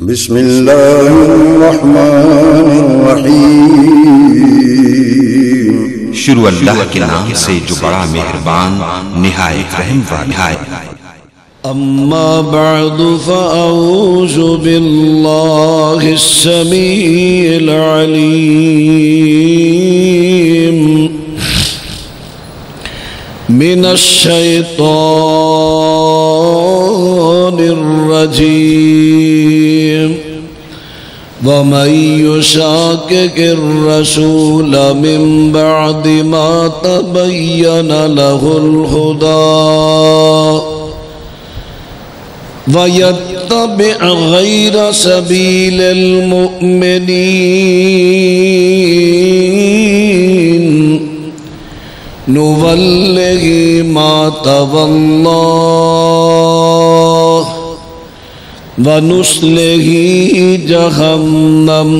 بسم اللہ الرحمن الرحیم۔ شروع اللہ کے نام سے جو بڑا مہربان نہایت رحم والا ہے۔ اما بعد فاعوذ باللہ السمیع العلیم من الشیطان الرجیم ومن يشاقق الرسول من بعد ما تبين له الهدى وَيَتَّبِعْ غَيْرَ سَبِيلِ الْمُؤْمِنِينَ نُوَلِّهِ مَا تَوَلَّىٰ وَنُصْلِهِ جَهَنَّمَ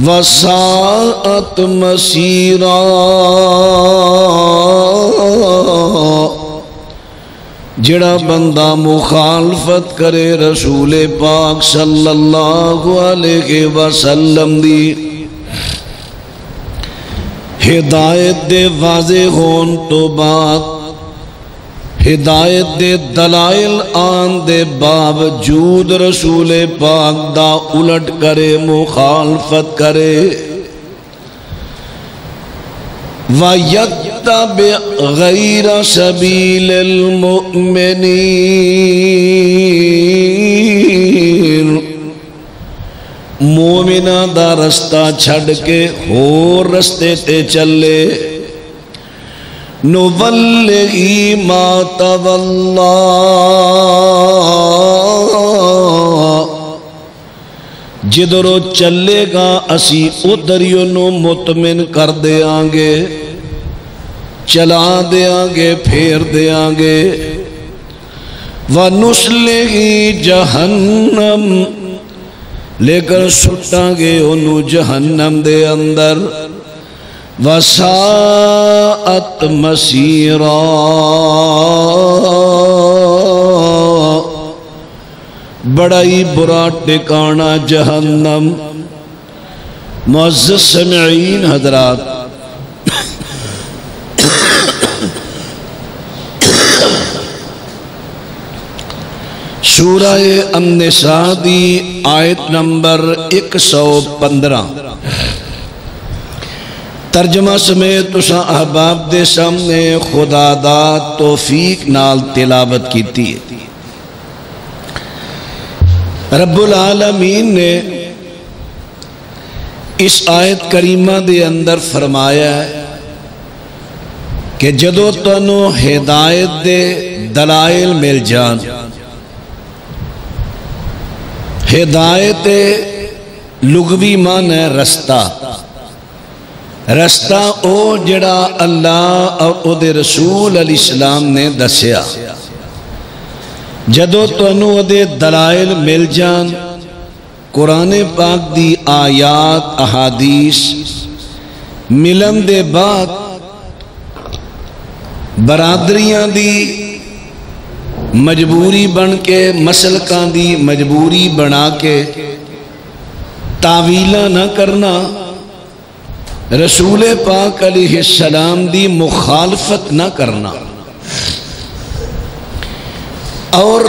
وَسَاءَتْ مَصِيرًا۔ جڑا بندہ مخالفت کرے رسول پاک صلی اللہ علیہ وسلم دی ہدایت دے واضح ہون تو بعد، ہدایت دے دلائل آن دے باوجود رسول پاک دا الٹ کرے، مخالفت کرے، وَيَتَّبِعْ غَيْرَ سَبِيلِ الْمُؤْمِنِينَ، مومنہ دا رستہ چھڑ کے ہور رستے تے چلے، نُوَلِّهِ مَا تَوَلَّىٰ، جدھرو چلے گا اسی ادھریوں نو مطمئن کر دیاں گے، چلا دیاں گے، پھیر دیاں گے، وَنُصْلِهِ جَهَنَّمْ، لے کر سٹاں گے انہوں جہنم دے اندر، وَسَاءَتْ مَصِيرًا، بڑا ہی برا ٹھکانہ جہنم۔ معزز سامعین حضرات، سورہ النساء دی آیت نمبر 115 ترجمہ سمیت تساں احباب دے سامنے خدا دا توفیق نال تلاوت کیتی ہے۔ رب العالمین نے اس آیت کریمہ دے اندر فرمایا ہے کہ جدو تنو ہدایت دے دلائل مل جان، ہدایت لغوی معنی ہے رستہ، رستہ او جڑا اللہ اور او دے رسول علیہ السلام نے دسیا، جدو تنو دے دلائل مل جان، قرآن پاک دی آیات احادیث ملن دے بعد برادریاں دی مجبوری بن کے، مسلکاں دی مجبوری بنا کے تعویلہ نہ کرنا، رسول پاک علیہ السلام دی مخالفت نہ کرنا، اور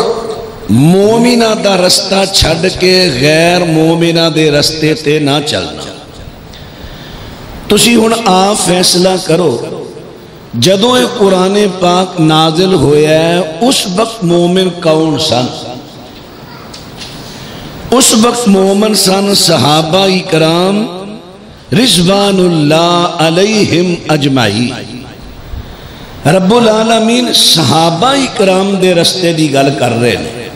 مومنہ دا رستہ چھڑ کے غیر مومنہ دے رستے تے نہ چلنا۔ تسی ہن آپ فیصلہ کرو، جدوں قرآن پاک نازل ہویا ہے اس وقت مومن کون سن؟ اس وقت مومن سن صحابہ اکرام رضوان اللہ علیہم اجمعین۔ رب العالمین صحابہ اکرام دے رستے دی گل کر رہے ہیں،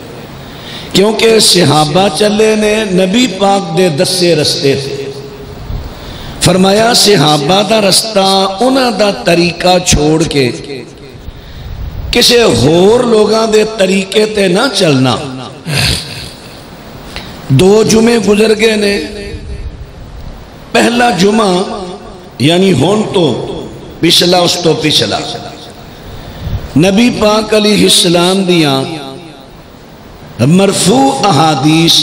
کیونکہ صحابہ چلے نے نبی پاک دے دسے رستے تھے۔ فرمایا صحابہ دا رستہ انہاں دا طریقہ چھوڑ کے کسے ہور لوگاں دے طریقے تے نہ چلنا۔ دو جمعے گزر گئے نے، پہلا جمعہ یعنی ہون تو پچھلا اس تو پچھلا نبی پاک علیہ السلام دیاں مرفوع احادیث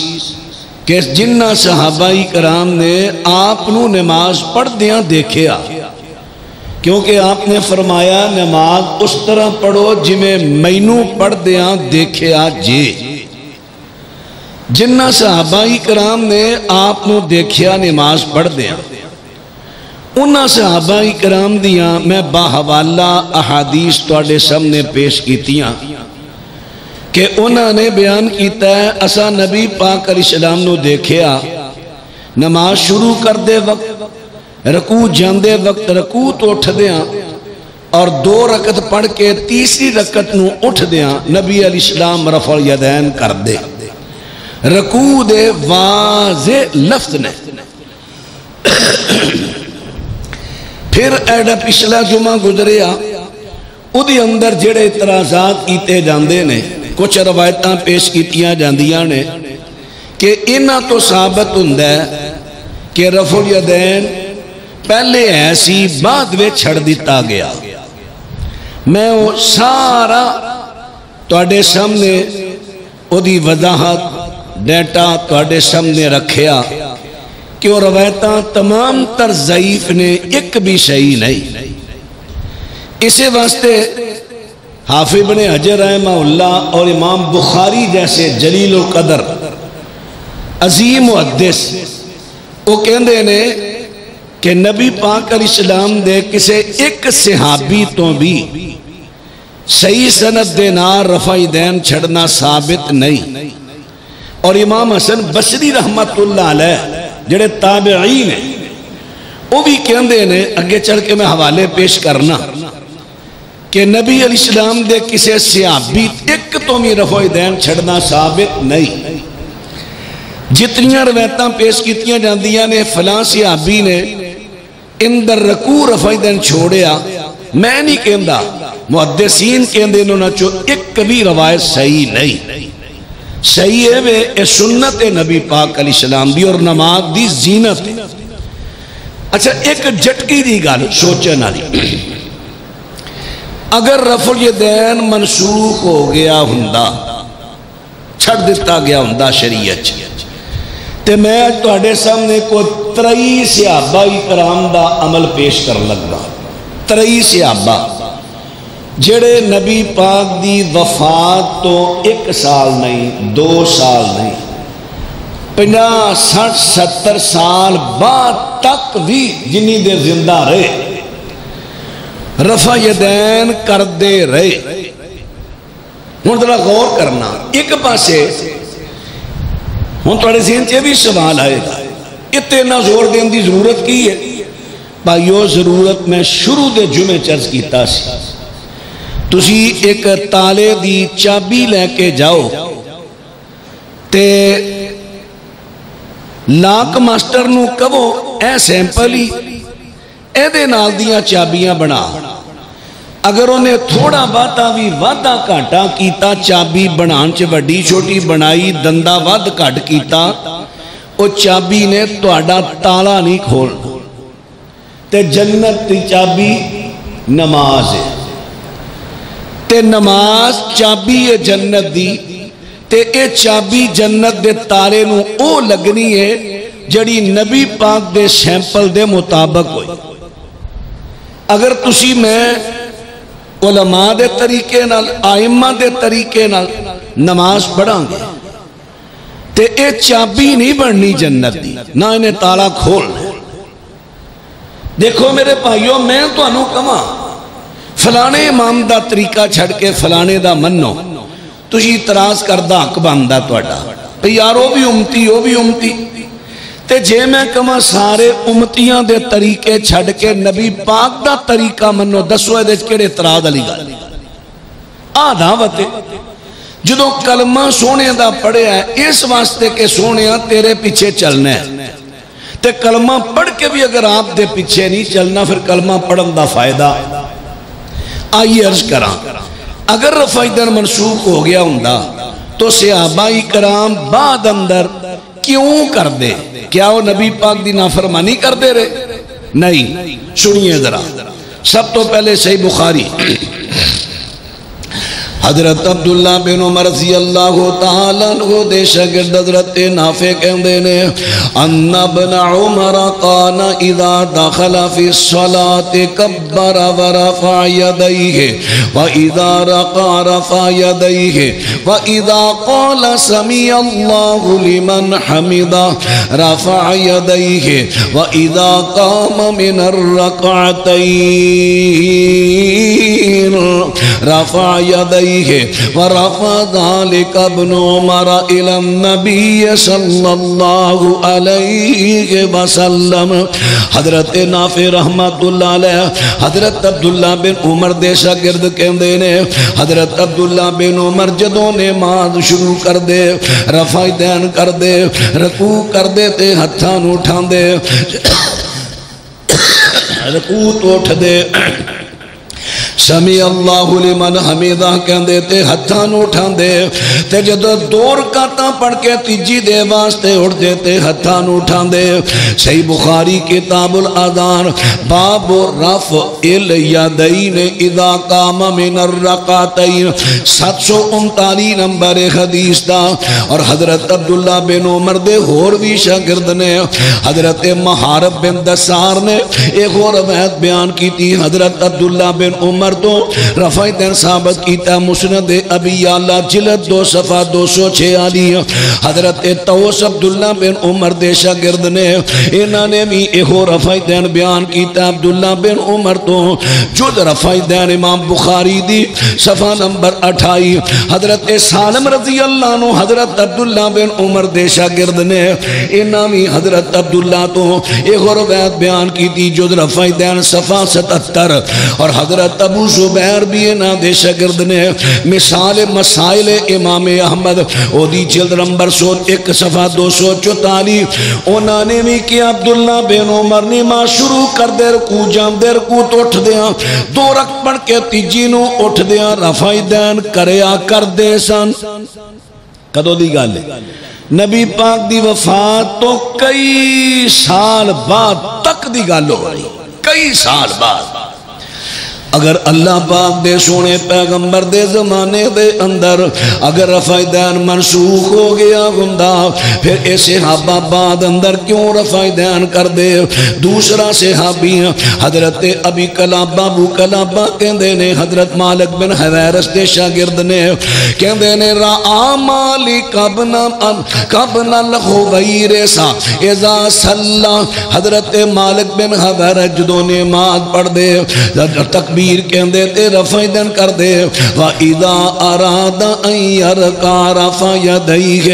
کہ جنہ صحابہ کرام نے آپ نو نماز پڑھ دیاں دیکھیا، کیونکہ آپ نے فرمایا نماز اس طرح پڑھو جمیں مینو پڑھ دیاں دیکھیا جے۔ جنہ صحابہ کرام نے آپ نو دیکھیا نماز پڑھ دیاں، انہاں صحابہ کرام دیاں میں باحوالہ احادیث تواڈے سامنے پیش کیتیاں کہ انہاں نے بیان کیتا ہے اسا نبی پاک علیہ السلام نو دیکھیا نماز شروع کر دے وقت، رکوع جاندے وقت رکوع تو اٹھ دیاں اور 2 رکعت پڑھ کے تیسری رکعت نو اٹھ دیاں نبی علیہ السلام رفع الیدین کر دے۔ رکوع دے واضح لفظ نے۔ پھر ایڈا پچھلا جمعہ گزریا، ادھی اندر جڑے اعتراضات کیتے جاندے نے، کچھ روایتاں پیش کیتیاں جاندیاں نے کہ انہاں تو ثابت ہوندا ہے کہ رفع الیدین پہلے ایسی بعد میں چھڑ دیتا گیا۔ میں وہ سارا تواڈے سامنے ادھی وضاحت ڈیٹا تواڈے سامنے رکھیا کہ وہ روایتاں تمام تر ضعیف نے، ایک بھی صحیح نہیں۔ اسے واسطے حافظ ابن حجر رحمہ اللہ اور امام بخاری جیسے جلیل القدر عظیم محدث وہ کہندے نے کہ نبی پاک علیہ السلام دے کسے ایک صحابی تو بھی صحیح سند دے نال رفع الیدین چھڑنا ثابت نہیں۔ اور امام حسن بصری رحمت اللہ علیہ جڑے تابعین ہیں وہ بھی کہندے نے، اگے چل کے میں حوالے پیش کرنا، کہ نبی علیہ السلام دے کسے صحابی ایک تو بھی رفع الیدین چھڑنا ثابت نہیں۔ جتنیاں روایتاں پیش کیتیاں جاندیاں نے فلاں صحابی نے اندر رکوع رفع الیدین چھوڑیا، میں نہیں کہندا، محدثین کہندے انہوں چو ایک بھی روایت صحیح نہیں۔ صحیح ہے وہ سنت نبی پاک علیہ السلام دی اور نماز دی زینت۔ اچھا ایک جھٹکی دی گل سوچن والی، اگر رفع الیدین منسوخ ہو گیا ہوندا، چھڑ دیتا گیا ہوندا شریعت تے میں آج تواڈے سامنے کوئی 23 صحابہ کرام دا عمل پیش کر لگا۔ 23 صحابہ جڑے نبی پاک دی وفات تو 1 سال نہیں، 2 سال نہیں، 50 60 70 سال بعد تک بھی جنہی دے زندہ رہے رفع الیدین کر دے رہے۔ ہن ذرا غور کرنا، ایک پاسے ہن تواڈے ذہن چ بھی سوال آئے گا اتنا زور دین دی ضرورت کی ہے؟ بھائیو ضرورت میں شروع دے جمعے چرز کیتا سی، تسی ایک تالے دی چابی لے کے جاؤ تے لاک ماسٹر نو کہو اے سیمپلی اے دے نال دیاں چابیاں بنا، اگر انہیں تھوڑا باتا بھی وعدہ کاٹا کیتا چابی بنان چ وڈی چھوٹی بنائی دندہ ود کٹ کیتا، او چابی نے تواڈا تالا نہیں کھول۔ تے جنت دی چابی نماز ہے، تے نماز چابی ہے جنت دی، تے اے چابی جنت دے تالے نو او لگنی ہے جڑی نبی پاک دے سیمپل دے مطابق ہوئی۔ اگر تسی میں علماء دے طریقے نال آئمہ دے طریقے نال نماز پڑھاں گے تے اے چابی نہیں بڑھنی جنت دی، نہ انہیں تالا کھولنا۔ دیکھو میرے بھائیو، میں تو انہوں کما فلانے امام دا طریقہ چھڑ کے فلانے دا منو، تجھی اعتراض کردہ حق باندھا توڑا یار وہ بھی امتی وہ بھی امتی، تے جے میں کما سارے امتیاں دے طریقے چھڑ کے نبی پاک دا طریقہ منو، دسوے دے کڑے اعتراض علی گل آدھا وتے جدو کلمہ سونے دا پڑھے ہے اس واسطے کے سونے تیرے پیچھے چلنا ہے، تے کلمہ پڑھ کے بھی اگر آپ دے پیچھے نہیں چلنا پھر کلمہ پڑھن دا فائدہ۔ آئیے عرض کرام، اگر رفع الیدین منسوخ ہو گیا ہوندا تو صحابہ کرام بعد اندر کیوں کر دے؟ کیا وہ نبی پاک دی نافرمانی کر دے رہے؟ نہیں، سنیے ذرا۔ سب تو پہلے صحیح بخاری حضرت عبداللہ بن عمر رضی اللہ تعالیٰ عنہ دے شاگرد حضرت نافع کہندے نے ان ابن عمر قال اذا دخل فی الصلاة کبر ورفع یدیہ واذا رقع رفع یدیہ واذا قال سمیع اللہ لمن حمدہ رفع یدیہ واذا قام من الرکعتین رفع یدیہ ورفع ذلك ابن عمر الى النبي صلی اللہ علیہ وسلم. حضرت نافع رحمت اللہ علیہ حضرت عبداللہ بن عمر دے شاگرد کہندے نے حضرت عبداللہ بن عمر جدوں نماز شروع کر دے رفع دین کر دے رکوع کر دے تے ہتھاں نوں اٹھان دے رکوع تو اٹھ دے سمیع اللہ لمن حمیدہ کہندے تے ہتھاں نوں اٹھان دے تے جدوں دو رکعتاں پڑھ کے تیجی دے واسطے اٹھ دے تے ہتھاں نوں اٹھان دے. صحیح بخاری کتاب الاذان باب رفع الیدین اذا قام من الرکعتین 739 نمبر حدیث دا. اور حضرت عبداللہ بن عمر دے ہور بھی شاگرد نے حضرت محارب بن دسار نے ایک اور روایت بیان کی تھی. حضرت عبداللہ بن عمر تو رفع دین ثابت کیتا مسند ابی یعلا جلد 2 صفحہ 246. حضرت طوس عبداللہ بن عمر دے شاگرد نے انہوں نے بھی ایہو رفع دین بیان کیتا عبداللہ بن عمر تو جد رفع دین امام بخاری دی صفحہ نمبر 28. حضرت سالم رضی اللہ عنہ حضرت عبداللہ بن عمر دے شاگرد نے انہوں نے حضرت عبداللہ تو ایہو روایت بیان کیتی جد رفع دین صفحہ 77. اور حضرت ابو زبیر بھی نا دے شاگرد نے مثال مسائل امام احمد او دی جلد نمبر 101 صفحہ 244 انہوں نے بھی کہ عبداللہ بن عمر نماز شروع کر دے رکوع جام دے رکوع تو اٹھ دیاں 2 رکعت پڑھ کے تیجی نو اٹھ دیاں رفع دین کریا کر دے سن. کدو دی گل ہے نبی پاک دی وفات تو کئی سال بعد تک دی گل ہو رہی کئی سال بعد. اگر اللہ پاک دے سونے پیغمبر دے زمانے دے اندر اگر رفع دین منسوخ ہو گیا ہوندا پھر اے صحابہ بعد اندر کیوں رفع دین کر دے. دوسرا صحابی حضرت ابی قلابہ ابو قلابہ کہندے نے حضرت مالک بن حویرث دے شاگرد نے کہندے نے رعا مالک ابن الحویرث اذا صلی حضرت مالک بن حویرث جدوں نماز پڑھ دے تکبیر کہندے تے رفع دین کر دے وَإِذَا أَرَادَ أَن يَرْكَعَ رَفَعَ يَدَيْهِ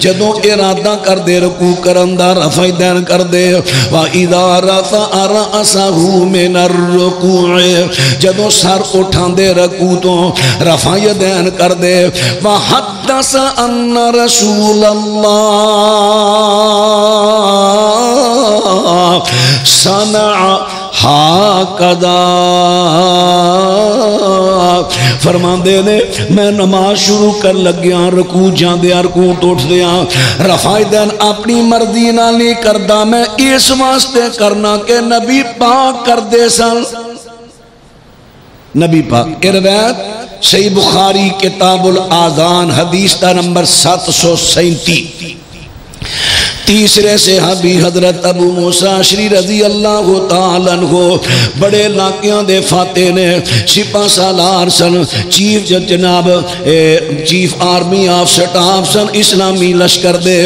جدوں ارادہ کر دے رکوع کرندا رفع دین کر دے وَإِذَا رَفَعَ رَأْسَهُ مِنَ الرُّكُوعِ جدوں سر اٹھان دے رکوع تو رفع دین کر دے وَحَدَّثَ أَنَّ رَسُولَ اللَّهِ صَنَعَ ہاکدا فرمان دے نے میں نماز شروع کر لگیاں رکوع جان دیا رکوع توٹ دیا رفع دین اپنی مرضی نہ نہیں کردہ میں اس واسطے کرنا کہ نبی پاک کر دے سن. نبی پاک روایت صحیح بخاری کتاب الاذان حدیث تا نمبر 737. تیسرے صحابی حضرت ابو موسیٰ اشعری رضی اللہ تعالیٰ عنہ بڑے علاقیاں دے فاتح نے سپاہ سالار سن چیف جناب چیف آرمی آف سٹاف سن اسلامی لشکر دے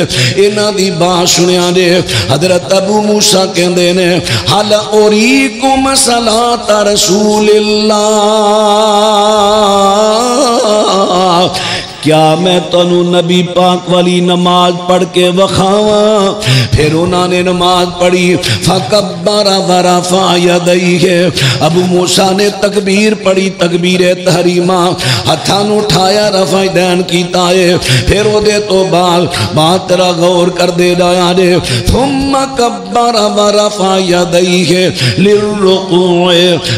انہاں دی بات سنیا نے حضرت ابو موسیٰ کہندے نے حَلَ أُرِيكُمْ صَلَاةَ رَسُولِ اللَّهِ کیا میں تنو نبی پاک والی نماز پڑھ کے وخاواں. پھر انہوں نے نماز پڑھی فَكَبَّرَ وَرَفَعَ يَدَيْهِ ابو موسیٰ نے تکبیر پڑھی تکبیر تحریمہ ہتھاں اٹھایا رفع دین کیتا ہے. پھر وہ دے تو بات ترا غور کر دے لایا نے ثُمَّ كَبَّرَ وَرَفَعَ يَدَيْهِ لِلرُّكُوعِ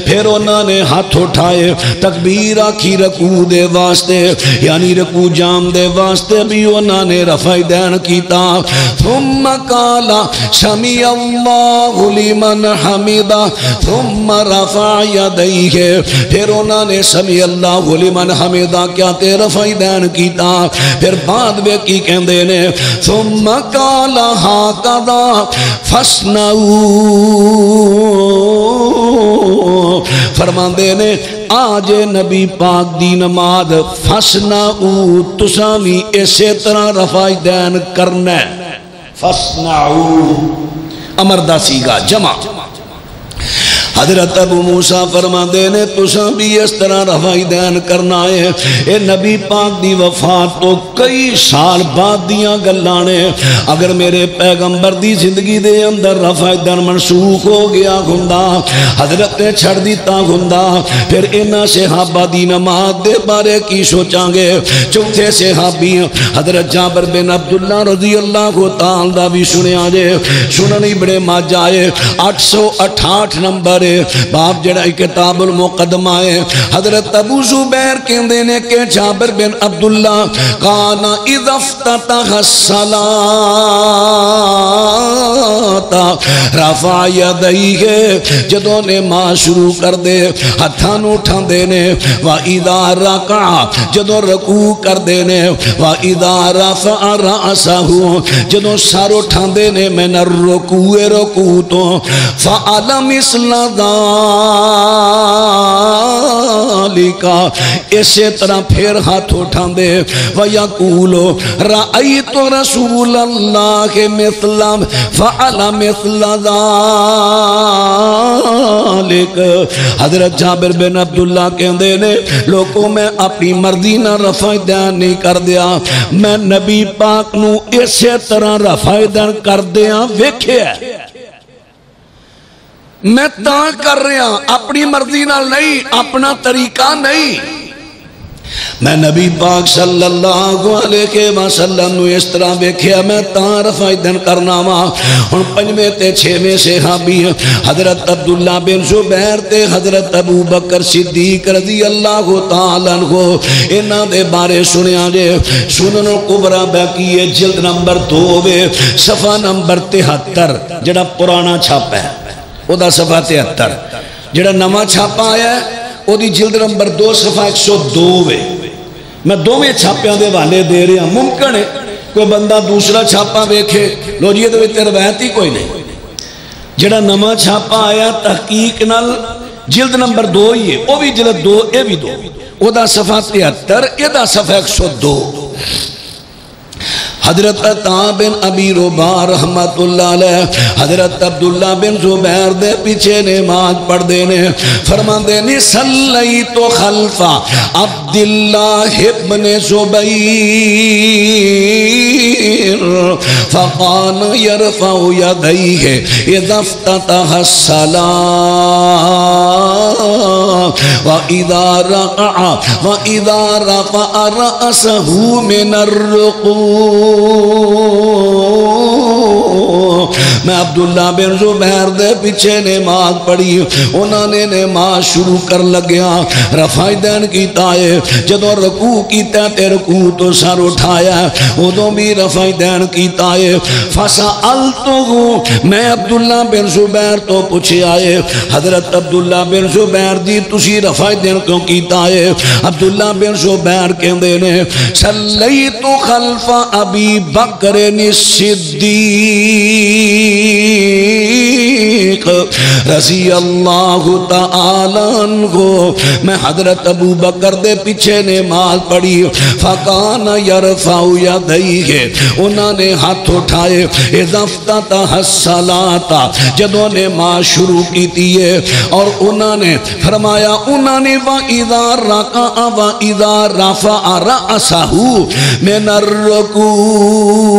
پھر انہوں نے ہاتھ اٹھائے تکبیر آکھی رکوع دے واسطے یعنی رکوع رکوع جام دے واسطے بھی انہوں نے رفع دین کیتا ثم قال سمع اللہ لمن حمدہ ثم رفع یدیہ پھر انہوں نے سمع اللہ لمن حمدہ کیا تے رفع دین کیتا پھر بعد میں کی کہندے نے ثم قال ہاکذا فاسنعوا فرماندے نے آج نبی پاک دی نماز فاسنعوا تساں وی اسی طرح رفع دین کرنا ہے فاسنعوا امر دا سیگا جمع حضرت ابو موسیٰ فرما دینے تساں بھی اس طرح رفع دین کرنا ہے اے نبی پاک دی وفات تو کئی سال بعد دیاں گلانے اگر میرے پیغمبر دی زندگی دے اندر رفع دین منسوخ ہو گیا گھندا حضرت نے چھڑ دیتا گھندا پھر انہاں صحابہ دی نماز دے بارے کی سوچاں گے چوتھے صحابی حضرت جابر بن عبداللہ رضی اللہ تعالیٰ بھی سنیا جے سنن ابن ماجہ 868 نمبر باب جڑا کتاب المقدمہ ہے حضرت ابو زبیر کہندے نے کہ جابر بن عبداللہ کانا اذا افتتح الصلاة رفع یدیہ جدوں نے ماں شروع کر دے ہتھاں نوں اٹھا دے نے واذا رکع جدوں رکوع کر دے نے واذا رفع رأسہ جدوں سر اٹھا دے نے من الرکوع رکوع تو فعل مثل ذالکا اسی طرح پھر ہاتھ اٹھا دے وَيَقُولُ رَأَيْتُ رَسُولَ اللَّهِ مِثْلَ فَعَلَ مِثْلَ ذَالِكَ حضرت جابر بن عبداللہ کہندے نے لوگوں میں اپنی مرضی نہ رفع دین نہیں کر دیا میں نبی پاک نو اسی طرح رفع دین کر دیا ویکھیا میں تاں کر رہا اپنی مرضی نال نہیں اپنا طریقہ نہیں میں نبی پاک صلی اللہ علیہ وسلم نو اس طرح بیکھیا میں تاں رفع دین کرنا وا ہن پنجویں تے چھویں صحابی حضرت عبداللہ بن زبیر تے حضرت ابو بکر صدیق رضی اللہ تعالی عنہ انہاں دے بارے سنیا جے سنن الکبریٰ باقی جلد نمبر 2 صفحہ نمبر 73 جڑا پرانا چھاپا ہے او دا صفحہ 73 جڑا نواں چھاپا آیا ہے او دی جلد نمبر 2 صفحہ 102 میں دوویں چھاپیاں دے والے دے رہے ہیں ممکن ہے کوئی بندہ دوسرا چھاپا ویکھے لو جی تو تے روایت ہی کوئی نہیں جڑا نواں چھاپا آیا تحقیق نال جلد نمبر 2 ہی ہے او بھی جلد 2 اے بھی 2 او دا صفحہ 73 اے دا صفحہ 102 حضرت عطا بن ابی رباح رحمت اللہ علیہ حضرت عبداللہ بن زبیر دے پیچھے نماز پڑھ دینے فرما دینے صلیت خلف عبداللہ ابن زبیر فقان یرفع یدیہ اذا افتتح الصلاة وَإِذَا رَقَعَ وَإِذَا رَفَعَ رَأْسَهُ مِنَ الرُّقُوعِ میں عبداللہ بن زبیر دے پیچھے نماز پڑھی انہوں نے نماز شروع کر لگیا رفع دین کیتا ہے جدوں رکوع کیتا تے رکوع تو سر اٹھایا ادوں بھی رفع دین کیتا ہے فسألتہ میں عبداللہ بن زبیر تو پوچھے آئے حضرت عبداللہ بن زبیر دی تسی رفع دین کیوں کیتا ہے عبداللہ بن زبیر کہندے نے صلیت خلف ابی بکر الصدیق رضی اللہ تعالی عنہ میں حضرت ابو بکر دے پیچھے نماز پڑھی فکان یرفع یدیہ انہوں نے ہاتھ اٹھائے اذا افتتح الصلاۃ جدوں نماز شروع کی ہے اور انہوں نے فرمایا انہوں نے وَإِذَا رَكَعَ وَإِذَا رَفَعَ رَأْسَهُ مِنَ الرُّكُوعِ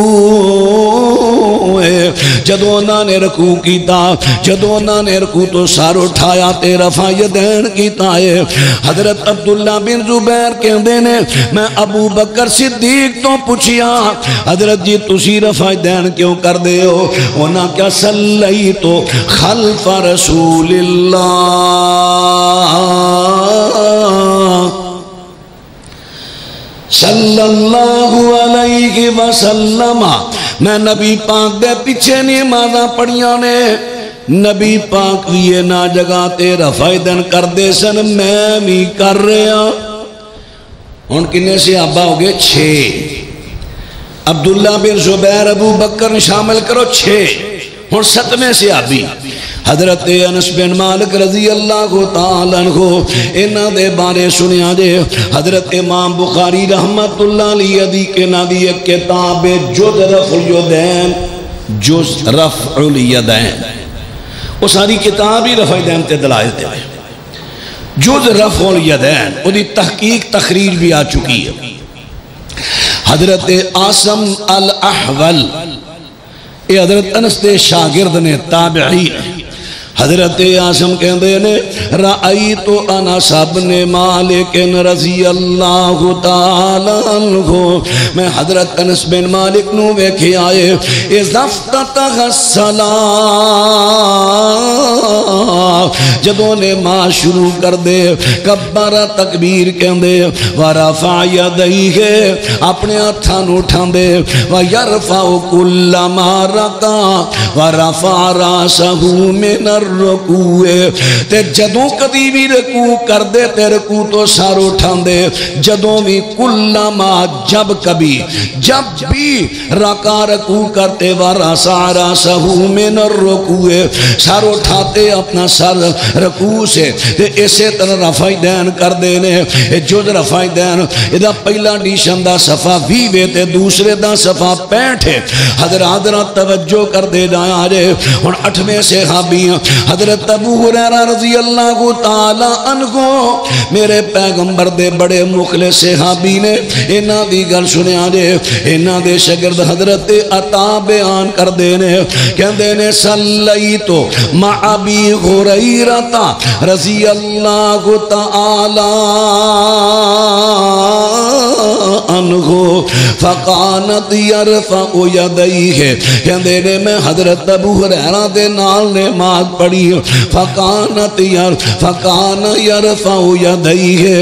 جدوں انہوں نے رکوع کیتا جدوں انہوں نے رکوع تو سر اٹھایا تے رفع یدین کیتا ہے حضرت عبداللہ بن زبیر کہندے نے میں ابو بکر صدیق تو پوچھیا حضرت جی تسی رفع دین کیوں کر دے ہو انہاں کیا صلیت خلف رسول اللہ صلی اللہ علیہ وسلم میں نبی پاک دے پیچھے نمازاں پڑھیاں نے نبی پاک بھی یہ نا جگہ تے رفع دین کر دے سن میں بھی کر رہا ہن کنے صحابہ ہو گئے 6 عبداللہ بن زبیر ابو بکر شامل کرو 6 ہن 7ویں صحابی حضرت انس بن مالک رضی اللہ تعالیٰ عنہ انہاں دے بارے سنیا جے حضرت امام بخاری رحمت اللہ علیہ دی کے نادی ایک کتاب جز رفع الیدین جز رفع الیدین وہ ساری کتاب ہی رفع الیدین تے دلائل تے جز رفع الیدین وہ دی تحقیق تخریج بھی آ چکی ہے حضرت عاصم الاحول یہ حضرت انس دے شاگرد نے تابعی حضرت عاصم کہندے نے رأیت انس بن مالک رضی اللہ تعالی عنہ میں حضرت انس بن مالک نو ویکھے آئے اذا افتتح الصلاۃ جدوں نے ماں شروع کر دے کبر تکبیر کہندے ورفع یدیہ اپنے ہتھاں نو اٹھاندے ویرفع کل ما رکع ورفع راسہ من رکوع تے جدوں کدی بھی رکوع کر دے تے رکوع تو سر اٹھان دے جدوں بھی کلما جب کبھی جب بھی رکوع کرتے ورفع راسہ من الرکوع سر اٹھاتے اپنا سر رکوع سے تے اسے طرح رفع دین کر دینے جد رفع دین ادا پہلا ڈیشن دا صفحہ 20 تے دوسرے دا صفحہ 65 حضرات توجہ کر دے جایا جے اور 8ویں صحابی حضرت ابو ہریرہ رضی اللہ تعالی عنہ میرے پیغمبر دے بڑے مخلص صحابی نے انہاں دی گل سنیا جے انہاں دے شاگرد حضرت عطا بیان کر دینے کہندے نے صلیتو مع ابی ہریرہ رضی اللہ تعالی عنہ فقانت یرفع یدیہ کہندے نے میں حضرت ابو ہریرہ دے نال نماز پڑھی فقانت فقان یرفع یدیہ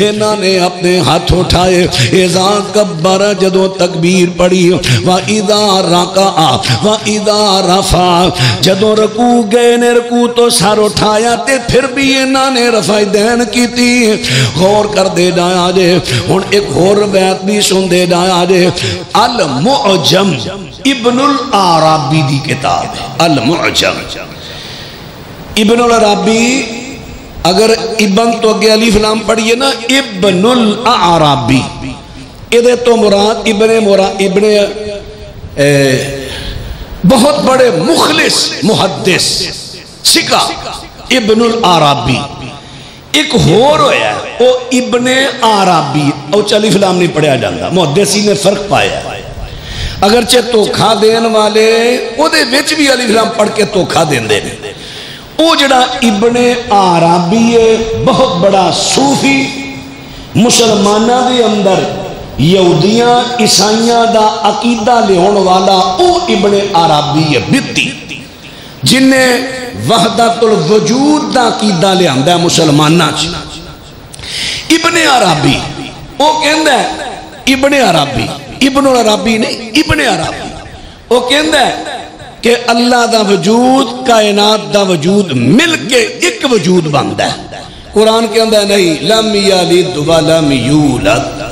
انہاں نے اپنے ہاتھ اٹھائے اذا کبر جدو تکبیر پڑھی وَإِذَا رَكَعَ وَإِذَا رَفَعَ جدو رکوع گئے نے رکوع تو سر اٹھایا تے پھر بھی انہاں نے رفع دین کی تھی غور کر دے جایا جے ہن ایک اور روایت بھی سن دے جایا جے المعجم ابن العرابی دی کتاب ہے المعجم ابن العرابی اگر ابن تو اگے الف لام پڑھئے نا ابن العرابی ادھے تو مراد ابن بہت بڑے مخلص محدث سکا ابن العرابی ایک ہور ہویا ہے وہ ابن عرابی او الف لام نہیں پڑھیا جاندہ محدثی نے فرق پایا اگرچہ توکھا دین والے وہ دے وچ بھی الف لام پڑھ کے توکھا دین دے او جڑا ابن عرابی ہے بہت بڑا صوفی مسلمانہ دے اندر یہودیاں عیسائیاں دا عقیدہ لہون والا او ابن عرابی ہے بتی جن نے وحدت الوجود دا عقیدہ لے آندہ ہے مسلمانہ ابن عرابی او کہندہ ہے ابن عرابی ابن العرابی نہیں ابن عرابی وہ کہندہ ہے کہ اللہ دا وجود کائنات دا وجود مل کے ایک وجود بندہ ہے قرآن کے اندر نہیں لم یلد ولم یولد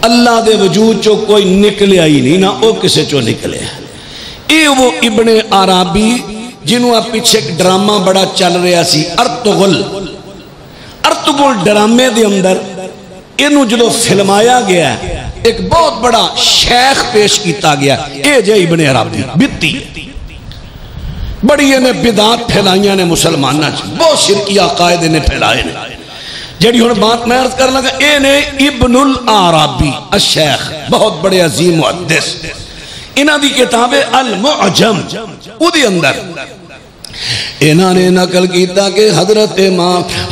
اللہ دے وجود چو کوئی نکلے آئی نہیں نا او کسے چو نکلے اے وہ ابن عرابی جنہوں آپ پیچھے ایک ڈرامہ بڑا چل رہا سی ارطغرل ڈرامے دے اندر انہوں جدو فلمایا گیا ہے ایک بہت بڑا شیخ پیش کیتا گیا اے جے ابن عرابی بتی بڑی انہیں بدعات پھیلائیاں نے مسلمانہ بہت شرکی عقائد انہیں پھیلائے نے جڑی ہون بات میں عرض کر لگا اے نے ابن العرابی الشیخ بہت بڑے عظیم محدث انہاں دی کتاب المعجم او دی اندر انہاں نے نقل کیتا کہ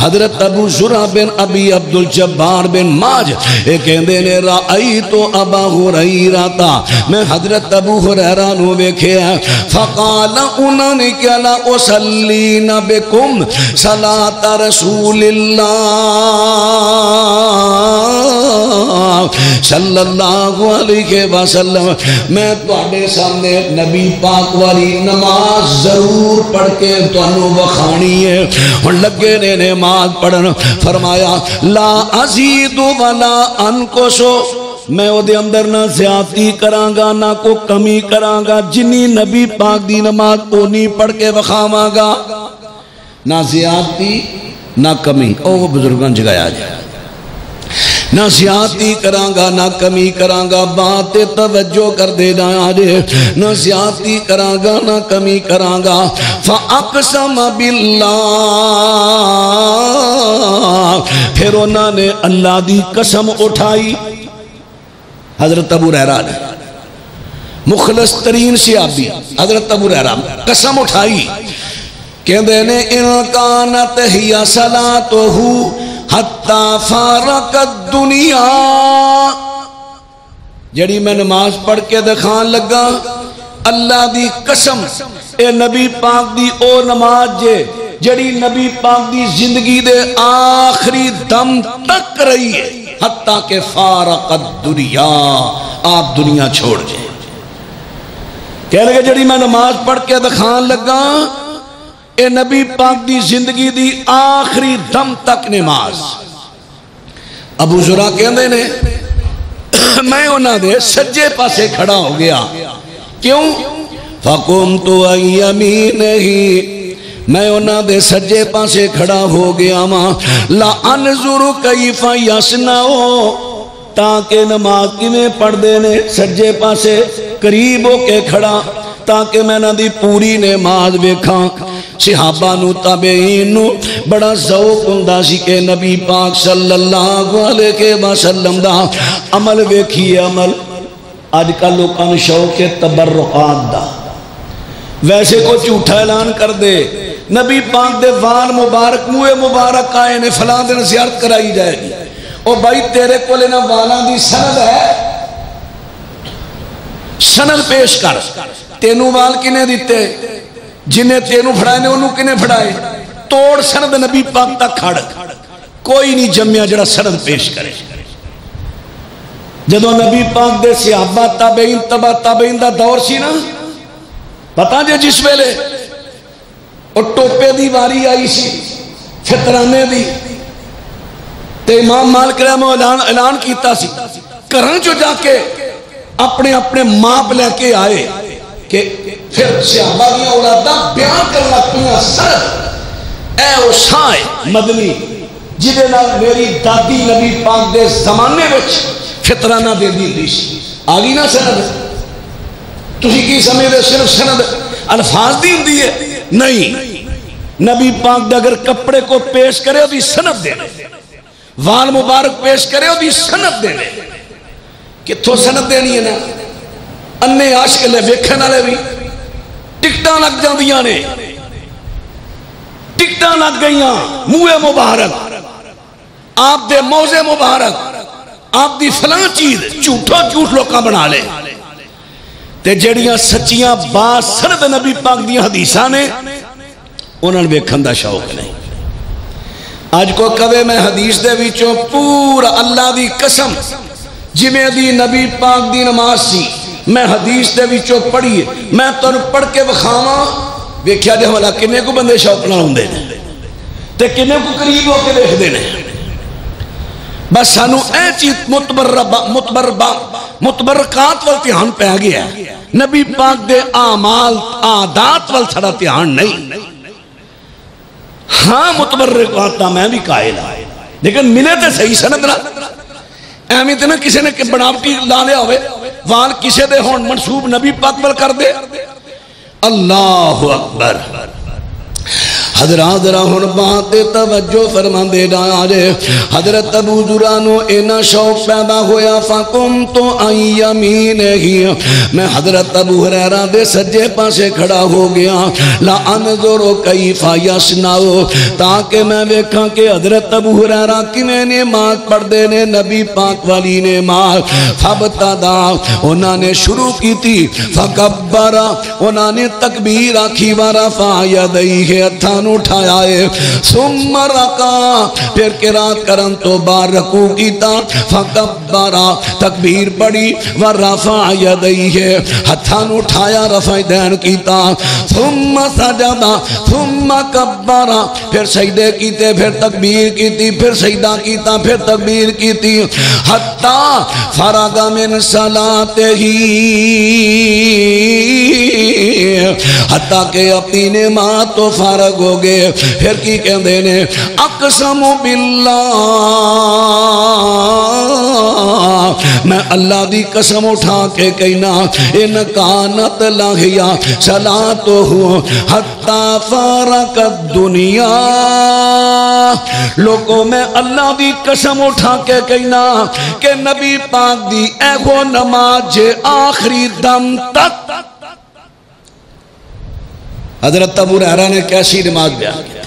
حضرت ابو زرع بن ابی عبد الجبار بن ماج ایک کہندے نے رأیت ابا ہریرہ میں حضرت ابو ہریرہ نو ویکھے فقال انہوں نے کیا لا اسلین بکم صلاة رسول اللہ صلی اللہ علیہ وسلم میں تواڈے سامنے نبی پاک والی نماز ضرور پڑھ کے تانوں وکھانی ہے ہن لگے نے نماز پڑھن فرمایا لا ازید ولا انقص میں او دے اندر نہ زیادتی کراں گا نہ کو کمی کراں گا جنی نبی پاک دی نماز اونی پڑھ کے وکھاواں گا نہ زیادتی نہ کمی او بزرگاں جگایا جائے نہ زیادتی کراں گا نہ کمی کراں گا بات توجہ کر دے جائے نہ زیادتی کراں گا نہ کمی کراں گا فاقسم باللہ پھر انہوں نے اللہ دی قسم اٹھائی حضرت ابو ہریرہ نے مخلص ترین صحابی حضرت ابو ہریرہ قسم اٹھائی کہندے نے ان کانت ہی صلاتہ حتی فارق الدنیا جڑی میں نماز پڑھ کے دکھان لگا اللہ دی قسم اے نبی پاک دی او نماز جے جڑی نبی پاک دی زندگی دے آخری دم تک رہی ہے حتیٰ کہ فارق الدنیا آپ دنیا چھوڑ جائیں کہہ لگے جڑی میں نماز پڑھ کے دکھان لگا اے نبی پاک دی زندگی دی آخری دم تک نماز ابو زرع کہندے نے میں انہاں دے سجے پاسے کھڑا ہو گیا کیوں فَقُمْتُ عَنْ يَمِينِهِ میں انہاں دے سجے پاسے کھڑا ہو گیا ماں لَأَنْظُرُ كَيْفَ يَصْنَعُ تاکہ نماز کیویں پڑھ دینے سجے پاسے قریب ہو کے کھڑا تاکہ میں نہ دی پوری نماز ویکھاں صحابہ نو تابعین نو بڑا ذوق ہوندا سی کہ نبی پاک صلی اللہ علیہ وسلم دا عمل ویکھیے عمل آج کل لوکاں نوں شوق ہے تبرعات دا ویسے کو جھوٹا اعلان کر دے نبی پاک دے وال مبارک منہ مبارک آئے نے فلاں دن زیارت کرائی جائے گی او بھائی تیرے کو لینا والاں دی سند ہے سند پیش کر تینوں وال کنے دیتے جنہیں تینوں پھڑائے نے انہوں کنے پھڑائے توڑ سند نبی پاک تک کھڑ کوئی نہیں جمعہ جڑا سند پیش کرے جدو نبی پاک دے صحابہ تابعین تبع تابعین دا دور سی نا پتا جے جس ویلے اور ٹوپے دی واری آئی سی فطرانے دی تے امام مالک رحمہ اعلان کیتا سی کرن جو جا کے اپنے اپنے ماپ لے کے آئے کہ پھر صحابہ کی اولادہ بیان کرنا پیا سرد اے اوسائے مدنی جدے نال میری دادی نبی پاک دے زمانے وچ فطرانہ دے دی دیش آگی نا سند تُسی کی سمجھے صرف سند الفاظ دی ہوندی ہے نہیں نبی پاک دے اگر کپڑے کو پیش کرے دی سند دے وال مبارک پیش کرے دی سند دے کتھوں سند دینی ہے نا انے عاشق لے ویکھن والے بھی ٹکٹاں لگ جاندیاں نے ٹکٹاں لگ گئیاں منہ مبارک آپ دے موزے مبارک آپ دی فلاں چیز جھوٹا جھوٹ لوکاں بنا لے تے جڑیاں سچیاں با سند نبی پاک دی حدیثاں نے انہاں ویکھن دا شوق نہیں آج کو کبے میں حدیث دے وچوں پورا اللہ دی قسم جویں دی نبی پاک دی نماز سی میں حدیث دے وچوں پڑھی میں تن پڑھ کے وکھاواں ویکھیا جے والا کنے کو بندے شوق نال ہوندے نے تے کنے کو قریب ہو کے دیکھدے نے بس سانو اے چیز متبرکات وال دھیان پہ گیا نبی پاک دے اعمال عادات وال سڑا دھیان نہیں ہاں متبرکات دا میں بھی قائل ہوں لیکن ملے تے صحیح سند نہ اہمیت نہ کسی نے بناوٹی لا لیا ہوئے وال کسی دے ہون منصوب نبی پاک وال کر دے اللہ اکبر حضرات رہن بات توجہ فرما دے جائے حضرت ابو ذرانو اینا شوق پیدا ہویا فَقُمْتُ عَنْ يَمِينِهِ میں حضرت ابو ہریرہ دے سجے پاسے کھڑا ہو گیا لَأَنْظُرُ كَيْفَ يَصْنَعُ تاکہ میں دیکھاں کہ حضرت ابو ہریرہ کیویں نماز پڑھ دے نے نبی پاک والی نماز فَابْتَدَا انہاں نے شروع کی تھی فَكَبَّرَ انہاں نے تکبیر آکھی وَرَفَعَ يَدَيْهِ ہتھاں اٹھایا ہے ثم رکا پھر قرات کرن تو بعد رکوع کیتا فکبرا تکبیر پڑھی ورفع یدیہ ہتھاں اٹھایا رفع دین کیتا ثم سجدا ثم کبرا پھر سجدے کیتے پھر تکبیر کیتی پھر سجدہ کیتا پھر تکبیر کیتی حتی فرغ من صلاتہ حتیٰ کہ اپنی نماز تو فارغ ہو گئے پھر کی کہندے نے اقسم باللہ میں اللہ دی قسم اٹھا کے کہنا ان کانت لاہیا صلاتہ حتی فارق الدنیا لوگوں میں اللہ دی قسم اٹھا کے کہنا کہ نبی پاک دی ایگو نماز جے آخری دم تک حضرت ابو ہریرہ نے کیسی نماز بیان کی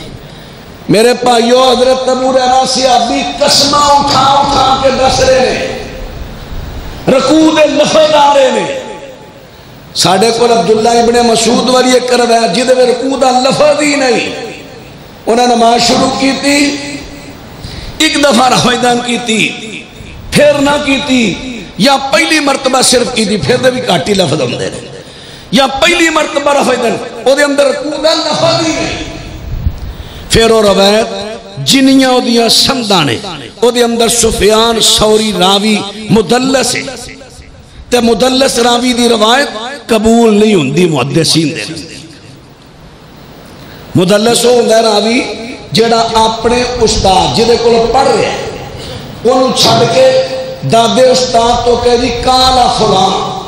میرے بھائیو حضرت ابو ہریرہ صحابی قسمہ اٹھا اٹھا کے دس رہے نے رکوع دے لفظ آ رہے نے ساڑھے کو عبداللہ ابن مسعود والی ایک کر رہا ہے جدے میں رکوع دا لفظ ہی نہیں انہوں نے نماز شروع کی تھی ایک دفعہ رفعیدان کی تھی پھر نہ کی تھی یا پہلی مرتبہ صرف کی تھی پھر دے بھی کاٹی لفظ ہم دے رہے یا پہلی مرتبہ رفعیدان او دے اندر رکوع دا لفظ ہی نہیں پھر وہ روایت جنیاں او دیاں سمدانے او دے اندر سفیان ثوری راوی مدلس ہے تے مدلس راوی دی روایت قبول نہیں ہوندی محدثین دے مدلس ہو گیا راوی جڑا اپنے استاد جدے کو پڑھ رہے ہیں انہوں چھڑ کے دادے استاد تو کہہ دی کالا فلان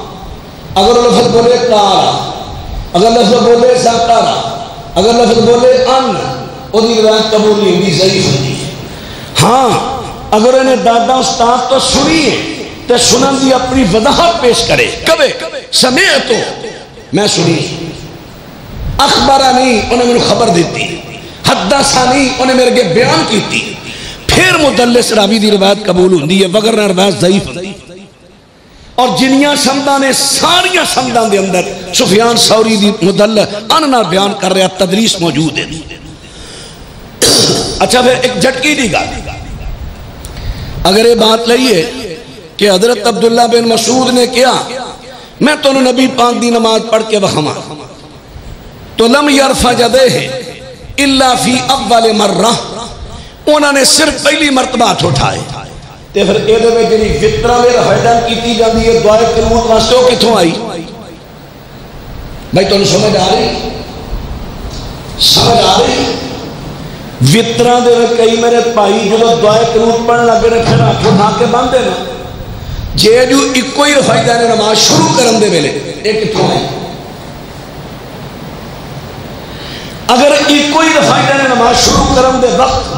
اگر لفظ بولے کالا اگر لفظ بولے ساکارا اگر لفظ بولے ان انہی روایت قبول نہیں ہوگی ضعیف ہوگی ہاں اگر انہیں دادا استاد تو سنی ہے تو سنن دی اپنی وضاحت پیش کرے کبھے سمیع تو میں سنی اخبرانی انہیں میں خبر دیتی حدثانی انہیں میرے کے بیان کی تھی پھر مدلس راوی دی روایت قبول ہوندی ہے وگرنہ روایت ضعیف ہوندی اور جنیاں سمدہ نے ساریاں سمدہ دے اندر سفیان ثوری دی مدلس اننا بیان کر رہا تدریس موجود ہے اچھا پھر ایک جھٹکی دی گا اگر یہ بات لئیے کہ حضرت عبداللہ بن مسعود نے کیا میں تو نبی پاک دی نماز پڑھ کے وہاں تو لم یرفع جدیہ الا فی اول مرہ انہوں نے صرف پہلی مرتبہ ہاتھ اٹھائے تے پھر ایدے میں جنہی وطرہ میں رفعیدان کیتی جاندی ہے دعائے قنوت واسطے ہو کتوں آئی بھائی تو انہوں سمجھ آ رہی سمجھ آ رہی وطرہ دے میں کئی میرے پائی جو دعائے قنوت پڑھنے لگے نے پھر ہاتھ اٹھا کے باندھے نا جے جو ایک کوئی رفعیدان نماز شروع کرن دے ملے ایک کتوں آئی اگر ایک کوئی رفعیدان نماز شروع کرن دے وقت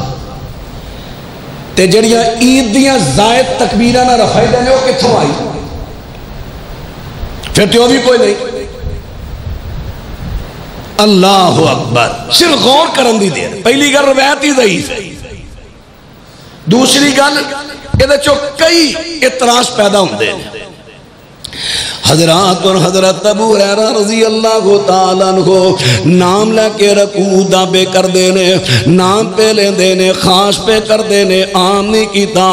تے جڑیاں عید دیاں زائد تکبیرہ نہ رفعیدان نے وہ کتھوں آئی پھر تو بھی کوئی نہیں اللہ اکبر صرف غور کرن دی دیر پہلی گل روایت ہی ضعیف ہے دوسری گل یہ چو کئی اعتراض پیدا ہوندے حضرات اور حضرت ابو ہریرہ رضی اللہ تعالیٰ عنہ نام لے کے رکوع دابے کر دینے نام پہ لے دینے خاص پہ کر دینے عام نہیں کیتا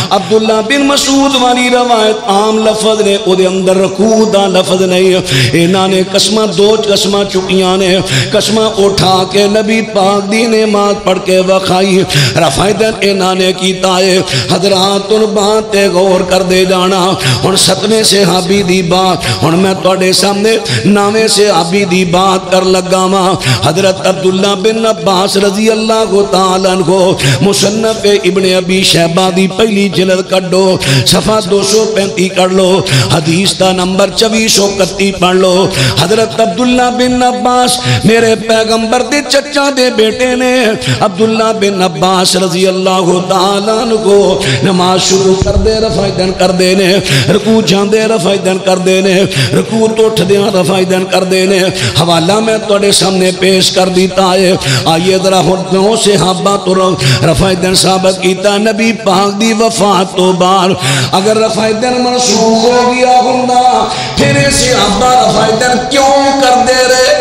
عبداللہ بن مسعود والی روایت عام لفظ نے او دے اندر رکوع دا لفظ نہیں انہاں نے قسمہ دو قسمہ چکیاں نے قسمہ اٹھا کے نبی پاک دی نماز پڑھ کے وکھائی رفعیدان انہاں نے کیتا ہے حضرات ان باتیں غور کر دے جانا اور ستویں صحابی دی بات ہن میں تواڈے سامنے نامے سے صحابی دی بات کر لگا ماں حضرت عبداللہ بن عباس رضی اللہ تعالیٰ عنہ مصنف ابن ابی شیبہ دی پہلی جلد کڈو صفحہ 235 کر لو حدیث دا نمبر 2431 پڑھ لو حضرت عبداللہ بن عباس میرے پیغمبر دے چچا دے بیٹے نے عبداللہ بن عباس رضی اللہ تعالیٰ عنہ نماز شروع کر دے رفعیدان کر دینے رکوع جاندے رفعیدان کر دینے رکوع تو اٹھ دیاں رفعیدان کر دینے حوالہ میں توڑے سامنے پیش کر دیتا ہے آئیے ذرا نو صحابہ تو رفعیدان ثابت کیتا نبی پاک دی وفات تو بار اگر رفعیدان منسوخ ہو گیا ہوندا پھر صحابہ رفعیدان کیوں کر دے رہے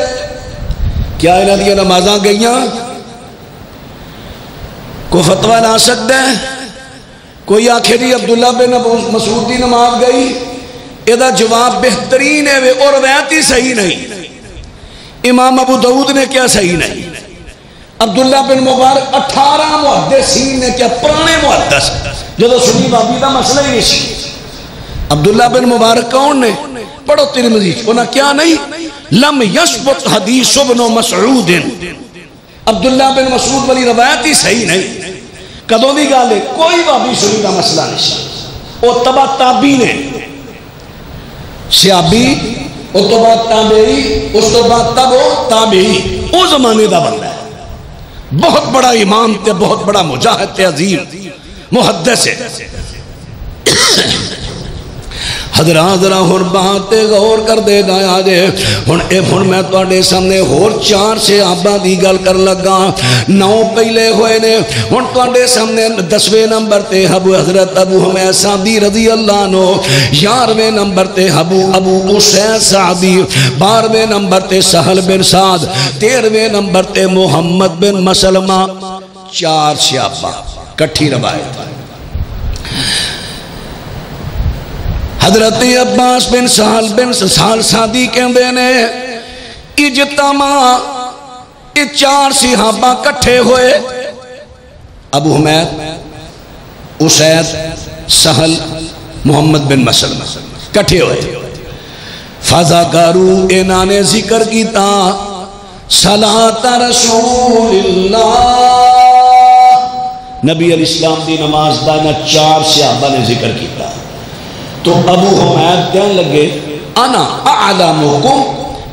کیا انہاں دی نمازاں گئیاں کوئی فتویٰ لا سکتا ہے؟ کوئی آخے جی عبداللہ بن مسعود دی نماز گئی، یہ جواب بہترین ہے اور روایت ہی صحیح نہیں۔ امام ابو داؤد نے کیا صحیح نہیں؟ عبداللہ بن مبارک 18 محدثین نے کیا پرانے محدث جدو سنی بابی دا مسئلہ ہی نہیں۔ عبداللہ بن مبارک کون نے؟ پڑھو ترمذی، انہاں کیا نہیں؟ لم یثبت حدیث ابن مسعود، عبداللہ بن مسعود والی روایت ہی صحیح نہیں۔ کدوں دی گل ہے؟ کوئی بابی سنی دا مسئلہ نہیں، وہ تبع تابعی نے، صحابی اس تو بعد تابعی، اس تو بعد تابعی، وہ زمانے دا بندہ ہے، بہت بڑا امام تے، بہت بڑا مجاہد تے، عظیم محدث ہے۔ حضرات ذرا ہن بات غور کر دے گا جے ہن میں تواڈے سامنے ہور 4 صحابہ دی گل کر لگا، 9 پہلے ہوئے نے، ہن تواڈے سامنے 10ویں نمبر تے حضرت ابو حمید سعدی رضی اللہ عنہ، 11ویں نمبر تے ابو اسید سعدی، 12ویں نمبر تے سہل بن سعد، 13ویں نمبر تے محمد بن مسلمہ، 4 صحابہ کٹھی روایت۔ حضرت عباس بن سہل سعدی کہندے نے اجتماع، یہ 4 صحابہ کٹھے ہوئے، ابو حمید، اسید، سہل، محمد بن مسلمہ کٹھے ہوئے۔ فذکروا، انہاں نے ذکر کیتا صلاۃ رسول اللہ، نبی علیہ السلام دی نماز دا نہ 4 صحابہ نے ذکر کیتا۔ تو ابو حمید کہنے لگے انا اعلمکم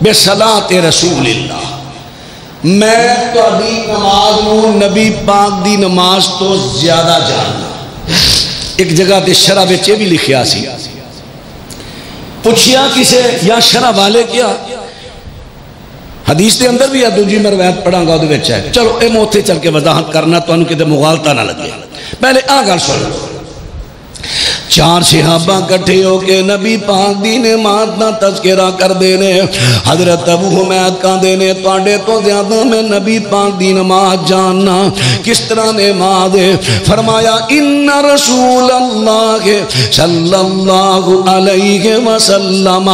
بصلاۃ رسول اللہ، میں تہاڈی نماز نو نبی پاک دی نماز تو زیادہ جاننا۔ ایک جگہ تے شرح وچ یہ بھی لکھیا سی، پوچھیا کسے یا شرح والے کیا، حدیث دے اندر بھی ہے، دوجی میں روایت پڑھاں گا دے وچ ہے، چلو اے موتے چل کے وضاحت کرنا تانوں کتے مغالطہ نہ لگے۔ پہلے آ گل سن، 4 صحابہ کٹھے ہو کے نبی پاک دی نماز دا تذکرہ کر دینے۔ حضرت ابو حمید کہاں دینے تواڈے تو زیادہ میں نبی پاک دی نماز جاننا۔ کس طرح نماز ہے؟ فرمایا ان رسول اللہ صلی اللہ علیہ وسلم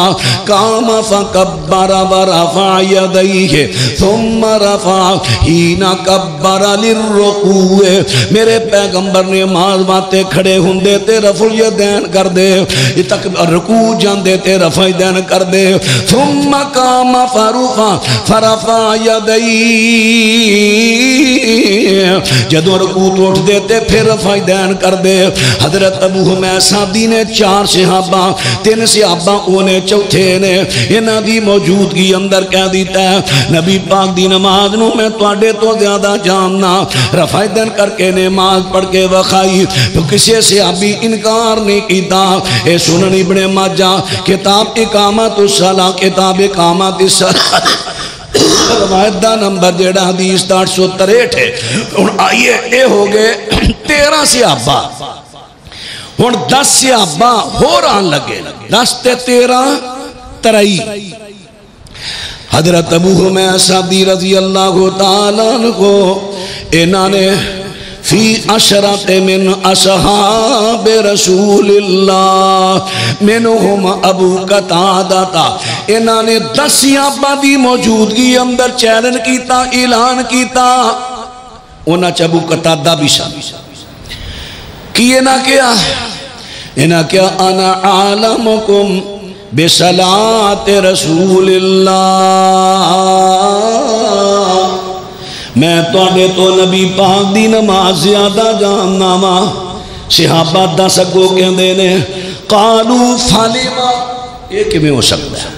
قام فکبر ورفع یدیہ ثم رفع حین کبر للرکوع، میرے پیغمبر نماز ماتے کھڑے ہوندے تے رفع دین کر دے، تک رکوع جاندے تے رفع دین کر دے، ثم قام فرفع یدیہ، جدو رکوع تو اٹھ دے تے پھر رفع دین کر دے۔ حضرت ابو حمید سعدی نے 4 صحابہ، 3 صحابہ اونے چوتھے نے، انہاں دی موجودگی اندر کہہ دیتا ہے نبی پاک دی نماز نو میں تواڈے تو زیادہ جاننا۔ رفع دین کر کے نماز پڑھ کے وکھائی تو کسی صحابی انکار نہیں کیتا۔ اے سنن ابن ماجہ کتاب اقامت الصلاۃ، کتاب اقامت الصلاۃ روایت دا نمبر جیڑا حدیث 863 ہے۔ ہن آئیے اے ہو گئے 13 صحابہ، ہن 10 صحابہ ہور آن لگے، 10 تے 13 ترائی۔ حضرت ابو حمید سعدی رضی اللہ تعالیٰ عنہ انہاں نے فی عشرت من اصحاب رسول اللہ منہم ابو قتادہ، انہاں نے 10 صحابہ دی موجودگی اندر چیلنج کیتا، اعلان کیتا، انہاں چ ابو قتادہ بھی شامل کی۔ انہاں کیا انا عالمکم بصلاۃ رسول اللہ، میں تواڈے تو نبی پاک دی نماز زیادہ جاننا وا۔ صحابہ 10 اگوں کہندے نے قالوا فلما، یہ کیویں ہو سکتا ہے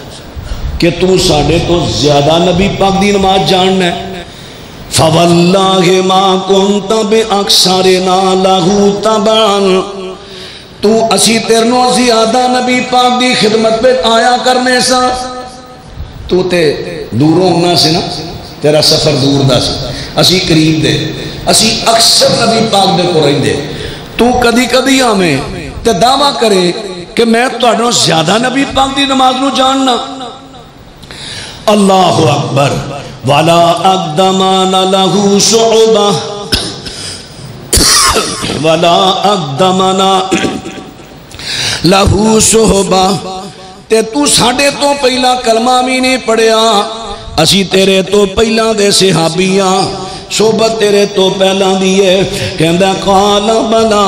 کہ تو ساڈے تو زیادہ نبی پاک دی نماز جاننا ہے؟ فواللہ ما کنت باکثرنا لہ تبعا، تو اسی تیرنوں زیادہ نبی پاک دی خدمت پہ آیا کرنے سا، تو تے دوروں ہونا سے نا، تیرا سفر دور دا سی، اسی قریب دے، اسی اکثر نبی پاک دے کو رہن دے، تو کدی کدی آمیں تے دعویٰ کرے کہ میں تواڈوں زیادہ نبی پاک دی نماز نو جاننا۔ اللہ اکبر، وَلَا أَقْدَمَانَ لَهُ شُعُبَةً، ولا اقدمنا لہو صحبہ تے تو ساڑھے تو پہلا کلمہ بھی نہیں پڑھیا اسی تیرے تو پہلا دے صحابیاں صحبت تیرے تو پہلا دیئے کہندہ قال بلا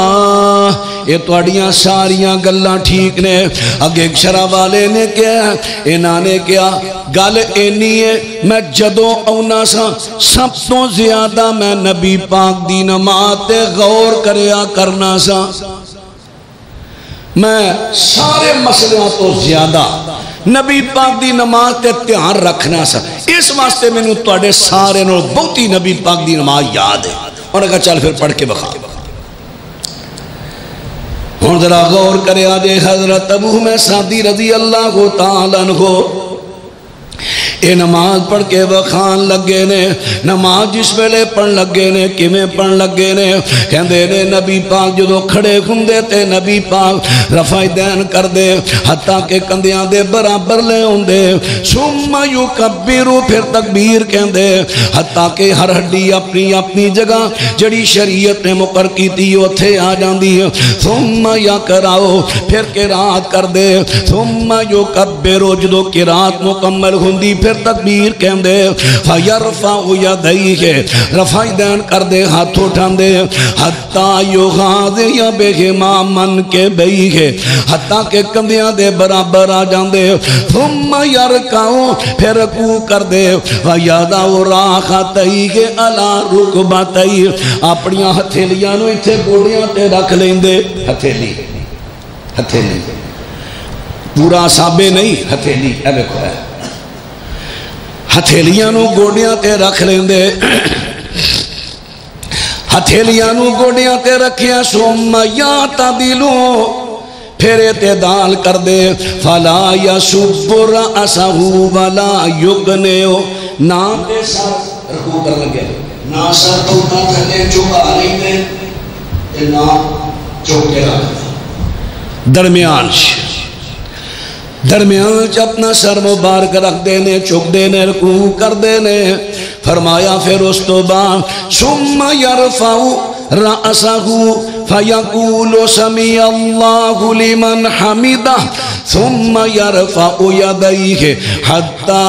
یہ توڑیاں ساریاں گلاں ٹھیک نے اگے شرع والے نے کیا انہاں نے کیا گل اینی ہے میں جدوں اونا سا سب تو زیادہ میں نبی پاک دی نماز تے غور کریا کرنا سا میں سارے مسئلوں تو زیادہ نبی پاک دی نماز تے دھیان رکھنا سا اس واسطے میں نے تواڈے سارے نو بہتی نبی پاک دی نماز یاد ہے اور نے کہا چل پھر پڑھ کے بخا ہن ذرا غور کرے آجے حضرت ابو میں سعدی رضی اللہ تعالیٰ عنہ اے نماز پڑھ کے وخان لگے نے نماز جس ویلے پڑھ لگے نے کیویں پڑھ لگے نے کہندے نے نبی پاک جدو کھڑے ہوندے تے نبی پاک رفع دین کر دے حتیٰ کہ کندیاں دے برابر لے ہوندے ثم یکبرو پھر تکبیر کہندے حتیٰ کہ ہر ہڈی اپنی اپنی جگہ جڑی شریعت نے مقرر کی تھی اوتھے آ جاندی ثم یقرأ پھر قرات کر دے ثم یکبرو جدو قرات مکمل ہوندی پھر تکبیر کہندے فیرفع یدیہ رفع دین کر دے ہاتھ اٹھان دے حتیٰ یغاضی بہما من کے بیہ حتیٰ کہ کندیاں دے برابر آ جان دے ثم یرکعو پھر رکوع کر دے ویدع راحتیہ علی رکبتیہ اپنیاں ہتھیلیاں نو اتھے گوڑیاں تے رکھ لیندے ہتھیلی پورا سابے نہیں ہتھیلی اے دیکھو ہے ہتھیلیاں نو گوڑیاں تے رکھ لیندے ہتھیلیاں نو گوڑیاں تے رکھیا ثم یعتدلو پھر اعتدال کر دے فلا یسب رأسہ ولا یغنیو نہ دے ساتھ رکوع کر لگے نہ سر تو نہ تھلے چکا لیندے نہ چوکے رکھ درمیان اپنا سر مبارک رکھ دینے چک دینے رکوع کر دینے فرمایا پھر اس تو بعد ثم یرفع رأسہ فیقول سمیع اللہ لمن حمدہ ثم یرفع یدیہ حتی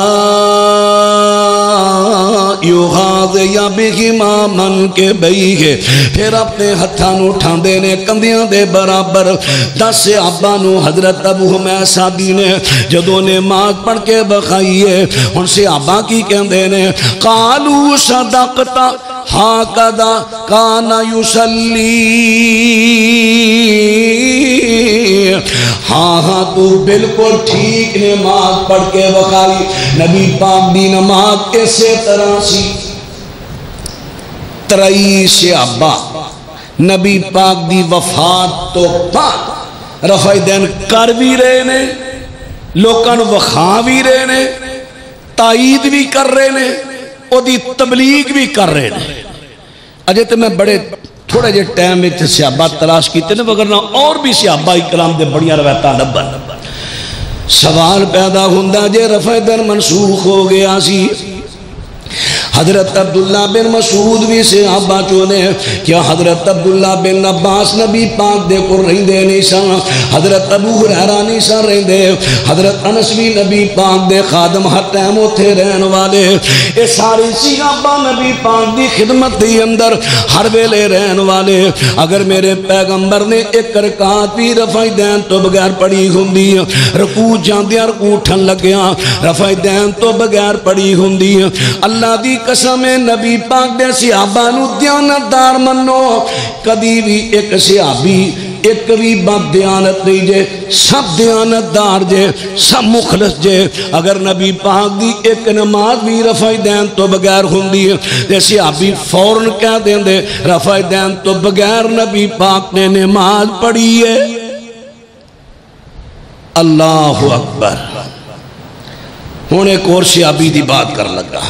یغاضی بہما من کے بیہ پھر اپنے ہتھانو اٹھان دینے کندیاں دے برابر 10 صحابانو حضرت ابو حمید سعدی نے جدو نماز پڑھ کے بخائیے ان صحابہ کی کہندے نے قالو صدقتا ہاکدہ کانا یسلی ہاں تو بالکل ٹھیک نماز پڑھ کے بخائی نبی پاک دی نماز ایسے طرح سی 23 صحابہ نبی پاک دی وفات تو پاک رفع دین کر بھی رہے نے لوکاں وخا بھی رہے نے تائید بھی کر رہے نے او دی تبلیغ بھی کر رہے نے اجے تو میں بڑے تھوڑے جے ٹائم میں صحابہ تلاش کیتے نے وگرنہ اور بھی صحابہ اکرام دے بڑیاں روایتاں لبن سوال پیدا ہوندا جے رفع دین منسوخ ہو گیا سی حضرت عبداللہ بن مسعود بھی صحابہ چونے کیا حضرت عبداللہ بن عباس نبی پاک دے کو رہن دے نیسان حضرت ابو ہریرہ نیسان رہن دے حضرت انس بھی نبی پاک دے خادم ہر ٹائم ہوتے رہن والے اے ساری صحابہ نبی پاک دی خدمت دی اندر ہر ویلے رہن والے اگر میرے پیغمبر نے ایک رکعت بھی رفع دین تو بغیر پڑھی ہوندی رکوع جاندیاں رکوع اٹھن لگیاں رفع دین تو بغیر پڑھی ہوندی اللہ دی قسم نبی پاک دے صحابہ نو دیانتدار منو کدی بھی ایک صحابی ایک بھی بد دیانت نہیں جے سب دیانتدار جے سب مخلص جے اگر نبی پاک دی ایک نماز بھی رفع دین تو بغیر ہوندی تے صحابی فوراً کہہ دیں دے رفع دین تو بغیر نبی پاک نے نماز پڑھی ہے اللہ اکبر ہوں ایک اور صحابی دی بات کر لگا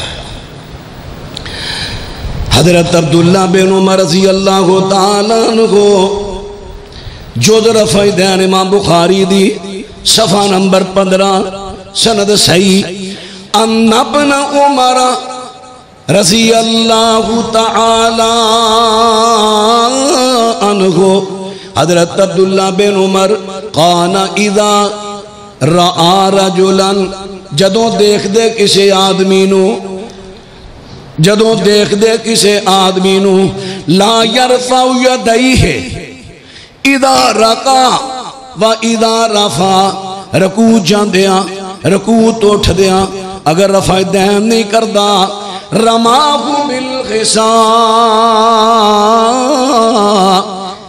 حضرت عبداللہ بن عمر رضی اللہ تعالیٰ عنہ جو رفع دین امام بخاری دی صفحہ نمبر 15 سند صحیح ان ابن عمر رضی اللہ تعالیٰ عنہ حضرت عبداللہ بن عمر قال اذا رآ رجلا جدوں دیکھ دے کسی آدمی نو جدوں دیکھ دے کسی آدمی نو لا یرفع یدیہ اذا رکع و اذا رفع رکوع جاندیاں رکوع تو اٹھ دیاں اگر رفع دین نہیں کردا رماہ بالغصا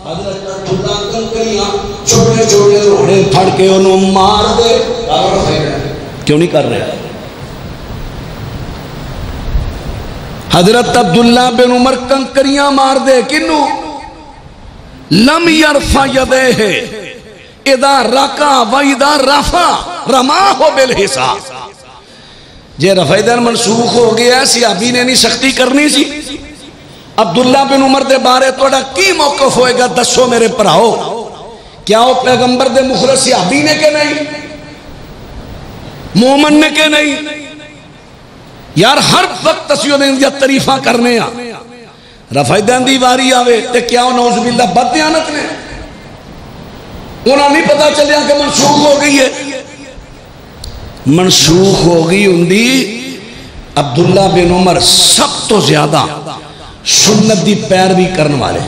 حضرت عبداللہ کنکریاں چھوٹے چھوٹے روڑے پھڑ کے انہوں مار دے کیوں نہیں کر رہے حضرت عبداللہ بن عمر کنکریاں مار دے کنو لم یرفع یدیہ اذا رکع و اذا رفع رماہ بالغصا جے رفع دین منسوخ ہو گیا صحابی نے نہیں سختی کرنی سی عبداللہ بن عمر دے بارے توڑا کی موقف ہوئے گا دسو میرے پراؤ کیا وہ پیغمبر دے مخلص صحابی نے کہ نہیں مومن نے کہ نہیں یار ہر وقت تسیوں نے یا تعریفاں کرنے آ رفع دین دی واری آوے تے کیا وہ نعوذ باللہ بد دیانت نے انہاں نہیں پتا چلیا کہ منسوخ ہو گئی ہے منسوخ ہو گئی اندی عبداللہ بن عمر سب تو زیادہ سنت دی پیروی کرنے والے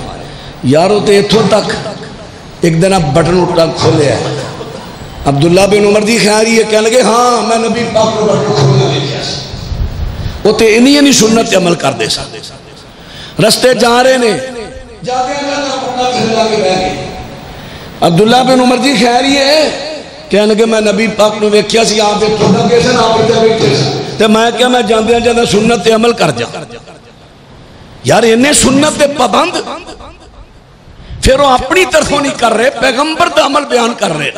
یارو تے اتھوں تک ایک دن اب بٹن اٹھا کھولے ہے عبداللہ بن عمر دی خیاری ہے کہنے لگے ہاں میں نبی پاک کو بٹن کھولنے لے گیا وہ تے انہی سنت عمل کر دے سا رستے جا رہے نے جاتے ہیں اپنا کھلا کے بہ گئے عبداللہ بن عمر دی خیاری ہے کہنے لگے میں نبی پاک نے ویکھیا سی آپ ایک تھوڑا کیسے نہ آپ اتنے بیٹھے سے تے میں کیا میں جاندے ہیں جاندے سنت تے عمل کر جا یار انہیں سنت تے پابند پھر وہ اپنی طرفوں نہیں کر رہے پیغمبر دا عمل بیان کر رہے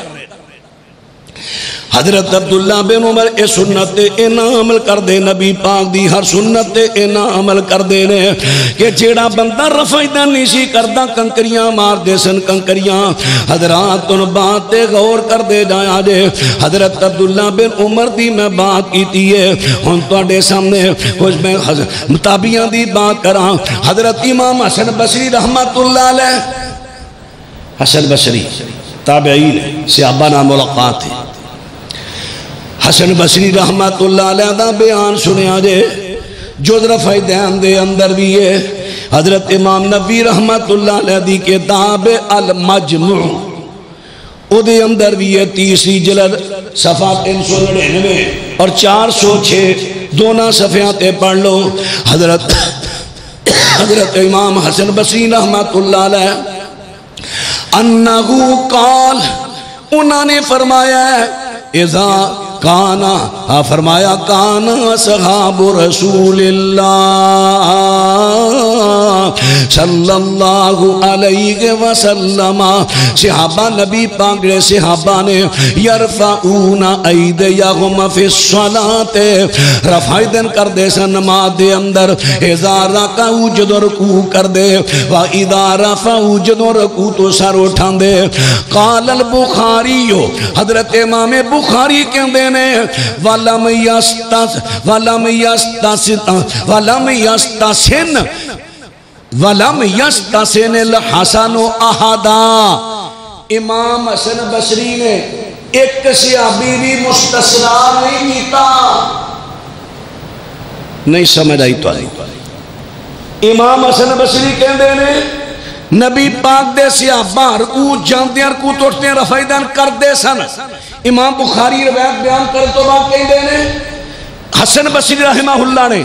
حضرت عبداللہ بن عمر اے سنت تے اینا عمل کر دے نبی پاک دی ہر سنت تے اینا عمل کر دے نے کہ جیڑا بندہ رفع دین نہیں سی کردہ کنکریاں مار دے سن کنکریاں حضرات ان بات تے غور کر دے جایا جے حضرت عبداللہ بن عمر دی میں بات کیتی ہے ہن توڑے سامنے کچھ میں مطابیاں دی بات کراں حضرت امام حسن بصری رحمت اللہ علیہ حسن بصری تابعین صحابہ نام ملاقات ہے حسن بصری رحمت اللہ علیہ دا بیان سنیا جے جو رفع دین دے اندر بھی ہے حضرت امام نبی رحمت اللہ علیہ دی کتاب المجموع او دے اندر بھی ہے 30 جلد صفحہ 399 اور 406 دونوں صفحاتے پڑھ لو حضرت امام حسن بصری رحمت اللہ علیہ انہو قال انہوں نے فرمایا ہے اذا کانا فرمایا کانا صحاب رسول اللہ صلی اللہ علیہ وسلم صحابہ نبی پاک نے صحابہ نے یرفعون ایدیہم فی الصلاة رفع دین کر دے سن نماز دے اندر اذا رکعوا جدو رکوع کر دے و اذا رفعوا جدو رکوع تو سر اٹھان دے قال البخاری حضرت امام بخاری کہندے نے وَلَمْ يَسْتَسِنِ الْحَسَنُ أَحَدًا امام حسن بصری نے ایک صحابی بھی مستثنا نہیں کیتا نہیں سمجھ آئی تو آئی امام حسن بصری کہندے نے نبی پاک دے صحابہ رکوع جاندے رکوع توڑتے ہیں رفع دین کر دے سن امام بخاری روایت بیان کر تو بات کہیں دے نے حسن بصری رحمہ اللہ نے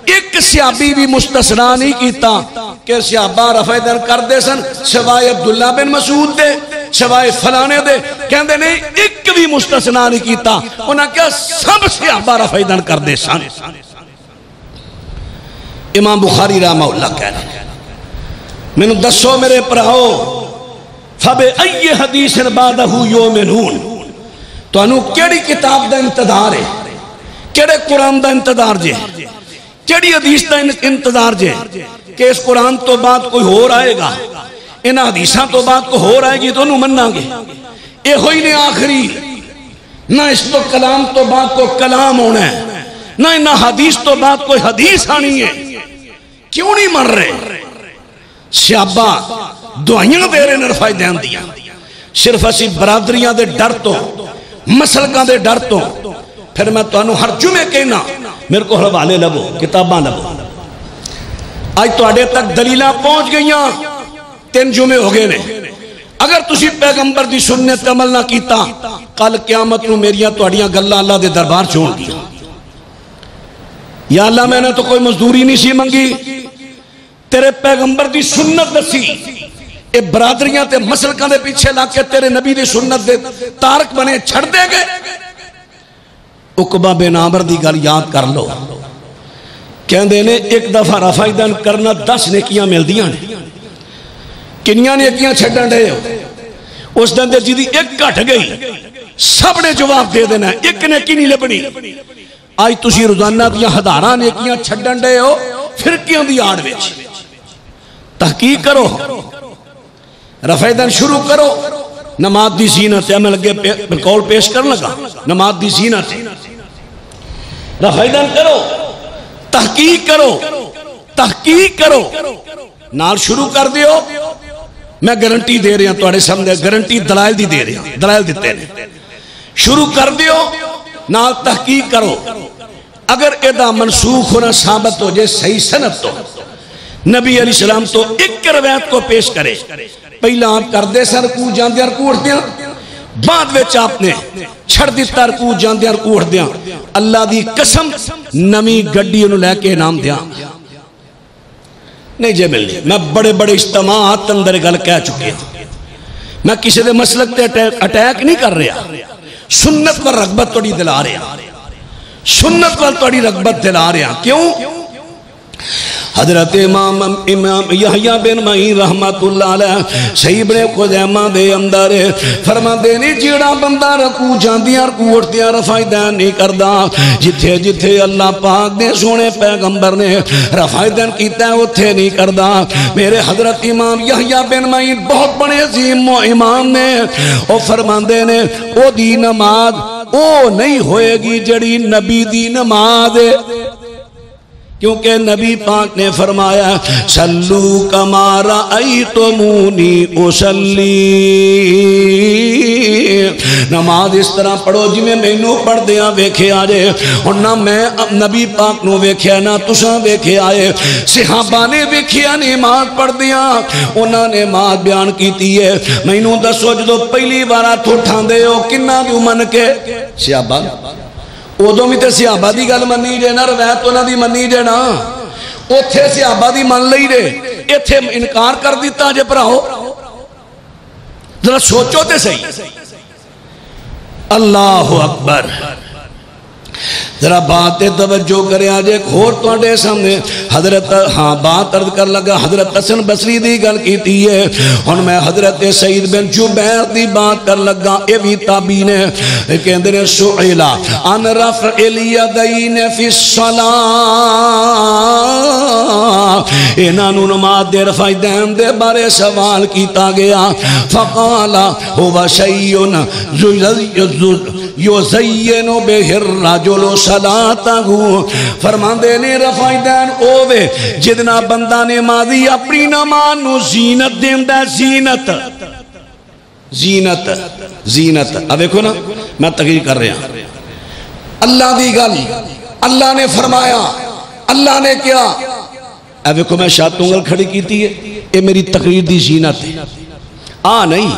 ایک صحابی بھی مستثنا نہیں کیتا کہ صحابہ رفع دین کر دے سن سوائے عبداللہ بن مسعود دے سوائے فلانے دے کہندے نے ایک بھی مستثنا نہیں کیتا انہاں کیا سب صحابہ رفع دین کر دے سن امام بخاری رحمہ اللہ کہنا میں نے دسو میرے پراؤ فَبِأَيِّ حَدِيثٍ بَعْدَهُ يُؤْمِنُونَ تو انہوں کیڑی کتاب دا انتظار ہے کیڑے قرآن دا انتظار جے کیڑی حدیث دا انتظار جے کہ اس قرآن تو بعد کوئی ہو رہے گا ان حدیثاں تو بعد کوئی ہو رہے گی تو انہوں مننا گے اے ہوئی نے آخری نہ اس تو کلام تو بعد کوئی کلام ہونا ہے نہ ان حدیث تو بعد کوئی حدیث آنی ہے کیوں نہیں مر رہے صحابہ دعائیاں دے رہے رفائی دین دیا صرف اسی برادریاں دے ڈر تو مسلکاں دے ڈر تو پھر میں تو ہر جمعے کہنا میرے کو حوالے لبو کتاباں لبو آج تو آڑے تک دلیلہ پہنچ گئیاں 3 جمعے ہو گئے نے اگر تسی پیغمبر دی سنت عمل نہ کیتا کل قیامت نو میریاں تو اڑیاں گلہ اللہ دے دربار چھوڑ دیا یا اللہ میں نے تو کوئی مزدوری نہیں سی منگی تیرے پیغمبر دی سنت دسی اے برادریاں تے مسلکاں دے پیچھے لا کے تیرے نبی دی سنت دے تارک بنے چھڑ دے گئے عقبہ بن عامر دی گل یاد کر لو کہندے نے ایک دفعہ رفع دین کرنا 10 نیکیاں مل دیاں نے کنیاں نیکیاں چھڑن رہے ہو اس دن دے جیدی ایک کٹ گئی سب نے جواب دے دینا ایک نیکی نہیں لبنی آج تسی روزانہ دیا ہزاراں نیکیاں چھڑن رہے ہو فرقیاں دی آڑ وچ تحقیق کرو رفع دین شروع کرو نماز دی زینت ہے میں لگے قول پیش کرنے لگا نماز دی زینت ہے رفع دین کرو تحقیق کرو نال شروع کر دیو میں گارنٹی دے رہا ہوں تواڈے سامنے گارنٹی دلائل دی دے رہا ہوں دلائل دیتے ہیں شروع کر دیو نال تحقیق کرو اگر ادا منسوخ ہونا ثابت ہو جائے صحیح سند تو نبی علیہ السلام تو ایک روایت کو پیش کرے پہلا آپ کر دے سر رکوع جاندے رکوع اٹھ دیا بعد وچ آپ نے چھڑ دیتا رکوع جاندے رکوع اٹھ دیا اللہ دی قسم نمی گڈی انہوں لے کے نام دیا نہیں جے مل میں بڑے بڑے اجتماعات اندر گل کہہ چکے ہیں میں کسی دے مسلک تے اٹیک نہیں کر رہا سنت پر رغبت توڑی دلا رہا سنت پر توڑی رغبت دلا رہا کیوں حضرت امام یحییٰ بن معین رحمت اللہ علیہ صحیح بن خزیمہ دے اندر فرما دینے جیڑا بندہ رکوع جاندیاں رکوع اٹھدیاں رفع دین نہیں کردا جتھے جتھے اللہ پاک نے سونے پیغمبر نے رفع دین کیتا ہے اتھے نہیں کردا میرے حضرت امام یحییٰ بن معین بہت بڑے عظیم امام نے او فرما دینے او دی نماز او نہیں ہوئے گی جڑی نبی دی نماز کیونکہ نبی پاک نے فرمایا صلو کما رأیتمونی اصلی نماز اس طرح پڑھو جی میں مینوں پڑھ دیاں ویکھے آجے اور نہ میں نبی پاک نو ویکھے نہ تساں ویکھے آئے صحابہ نے ویکھے نماز پڑھ دیاں انہاں نے نماز بیان کیتی ہے مینوں دسو جدو پہلی بارا تھوٹھاں دے ہو کنہ دیو من کے صحابہ ادو بھی تو صحابہ دی گل منی جے نا روایت انہاں دی منی جے نا اوتھے صحابہ دی من لئی رے ایتھے انکار کر دیتا جے پراؤ ذرا سوچو تے صحیح اللہ اکبر ذرا بات توجہ کرے آج ایک اور تواڈے سامنے حضرت ہاں بات عرض کر لگا حضرت حسن بصری دی گل کیتی ہے ہن میں حضرت سعید بن جبیر دی بات کر لگا اے وی تابعی نے کہندے نے سئلا ان رفع الیدین فی الصلاۃ انہاں نوں نماز دے رفع دین دے بارے سوال کیتا گیا فقال هو شیء یزین بہ الرجل صلاتہو فرماندے نے رفع دین اوے جدنا بندہ نمازی اپنی نماز نو زینت دیندہ زینت زینت زینت اب دیکھو نا میں تقریر کر رہا ہوں اللہ دی گل اللہ نے فرمایا اللہ نے کیا اب دیکھو میں شاید تنگل کھڑی کیتی ہے یہ میری تقریر دی زینت ہے نہیں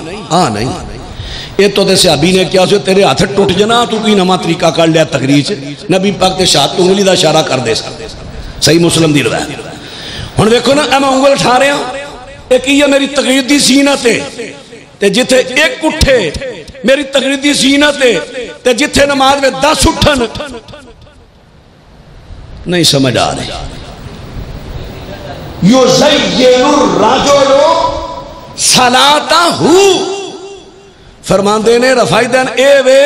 یہ تو دے صحابی نے کیا اسے تیرے ہاتھ ٹوٹ جنا تو کوئی نما طریقہ کر لیا تقریر سے نبی پاک تے شاہد تو انگلی دا اشارہ کر دے سکتے صحیح مسلم دی روایت ہن دیکھو نا اے میں انگل اٹھا رہا ہوں ایک یہ میری تقریر دی زینت ہے تے جتھے ایک اٹھے میری تقریر دی زینت ہے تے جتھے نماز میں 10 اٹھن نہیں سمجھ آ رہی یزین الرجل صلاتہ فرمان دینے رفع دین اے وے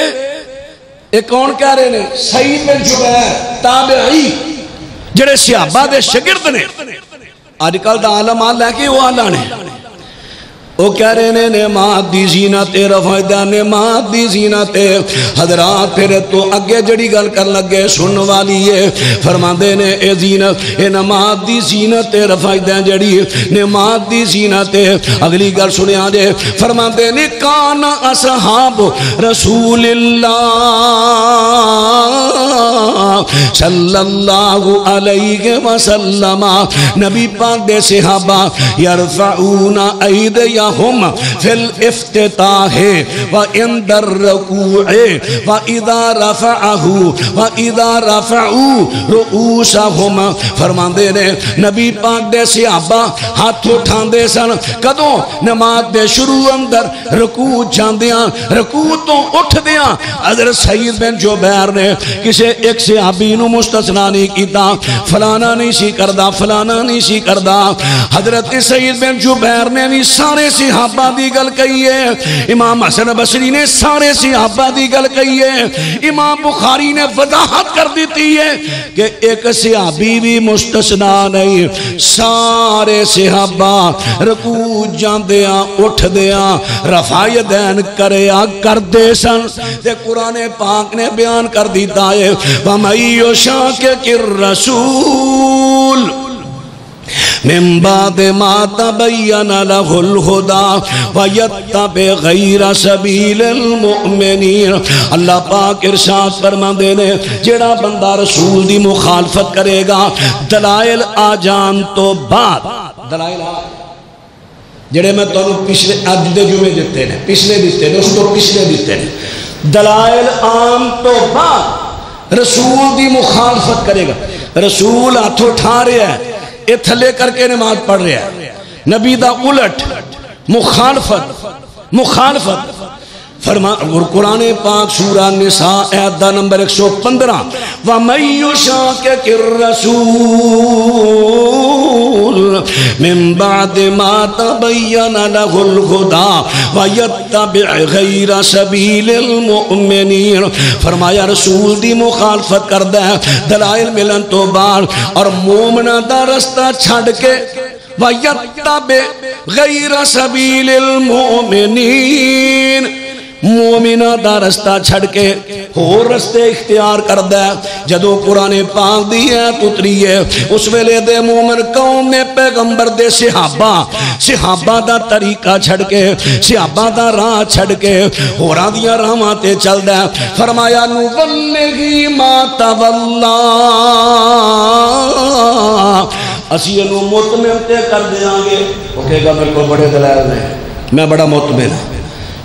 ایک کون کہہ رہے نے سعید بن جبیر تابعی جڑے صحابہ دے شگرد نے آج کل دا عالم آل ہے کہ وہ آلہ نے وہ کہہ رہے نے نعمات دی زینت رفعدہ نعمات دی زینت حضرات پھر تو اگے جڑی گل کر لگے سن والی ہے فرماندے نے اے زینت اے نعمات دی زینت رفعدہ جڑی نعمات دی زینت اگلی گل سنیا جے فرماندے نے کان اصحاب رسول اللہ صلی اللہ علیہ وسلم نبی پاک دے صحابہ یرفعون ایدیہم فی الافتتاح وعند الرکوع وَإِذَا رَفَعُوا رُؤُوسَهُمْ فرماندے نے نبی پاک دے صحابہ ہاتھ اٹھان دے سن کدوں نماز دے شروع اندر رکوع جاندیاں رکوع تو اٹھ دیاں حضرت سید بن جبیر نے کسے ایک صحابی نو مستثنا نہیں کیتا فلانا نہیں سی کردہ فلانا نہیں سی کردہ حضرت سید بن جبیر نے بھی سارے صحابہ دی گل کہی ہے امام حسن بصری نے سارے صحابہ دی گل کہی ہے امام بخاری نے وضاحت کر دیتی ہے کہ ایک صحابی بھی مستثنا نہیں سارے صحابہ رکوع جاندیاں اٹھ دیاں رفع یدین کریا کر دے سن تے قرآن پاک نے بیان کر دیتا ہے وَمَن يُشَاقِقِ الرَّسُولَ من بعد ما تبین له الہدی ویتبع غیر سبیل المؤمنین اللہ پاک ارشاد فرماندے نے جڑا بندہ رسول دی مخالفت کرے گا دلائل آ جان تو بعد دلائل آ جڑے میں تو پچھلے اج دے جمعے دیتے ہیں پچھلے دیتے ہیں اس تو پچھلے دیتے ہیں دلائل آن تو بعد رسول دی مخالفت کرے گا رسول ہاتھ اٹھا رہے ہیں یہ تھلے کر کے نماز پڑھ رہے ہیں نبی دا الٹ مخالفت فرما قرآن پاک سورہ نساء آیت نمبر 115 وَمَن يُشَاقِقِ الرَّسُولَ من بعد ما تبین له الہدی ویتبع غیر سبیل المؤمنین فرمایا رسول دی مخالفت کردہ دلائل ملن تو بعد اور مومنہ دا رستہ چھڑ کے ویتبع غیر سبیل المؤمنین مومنہ دا رستہ چھڑ کے اور رستے اختیار کردہ جدو قرآن پاک دی ہے اتری ہے اس ویلے دے مومن قوم نے پیغمبر دے صحابہ دا طریقہ چھڑ کے صحابہ دا راہ چھڑ کے اور آدھیاں رحماتے چل دے فرمایا نُوَلِّهِ مَا تَوَلَّا اسی انہوں مطمئن تے کر دیاں گے وہ کہے گا میرے کو بڑے دلائل نہیں میں بڑا مطمئن ہوں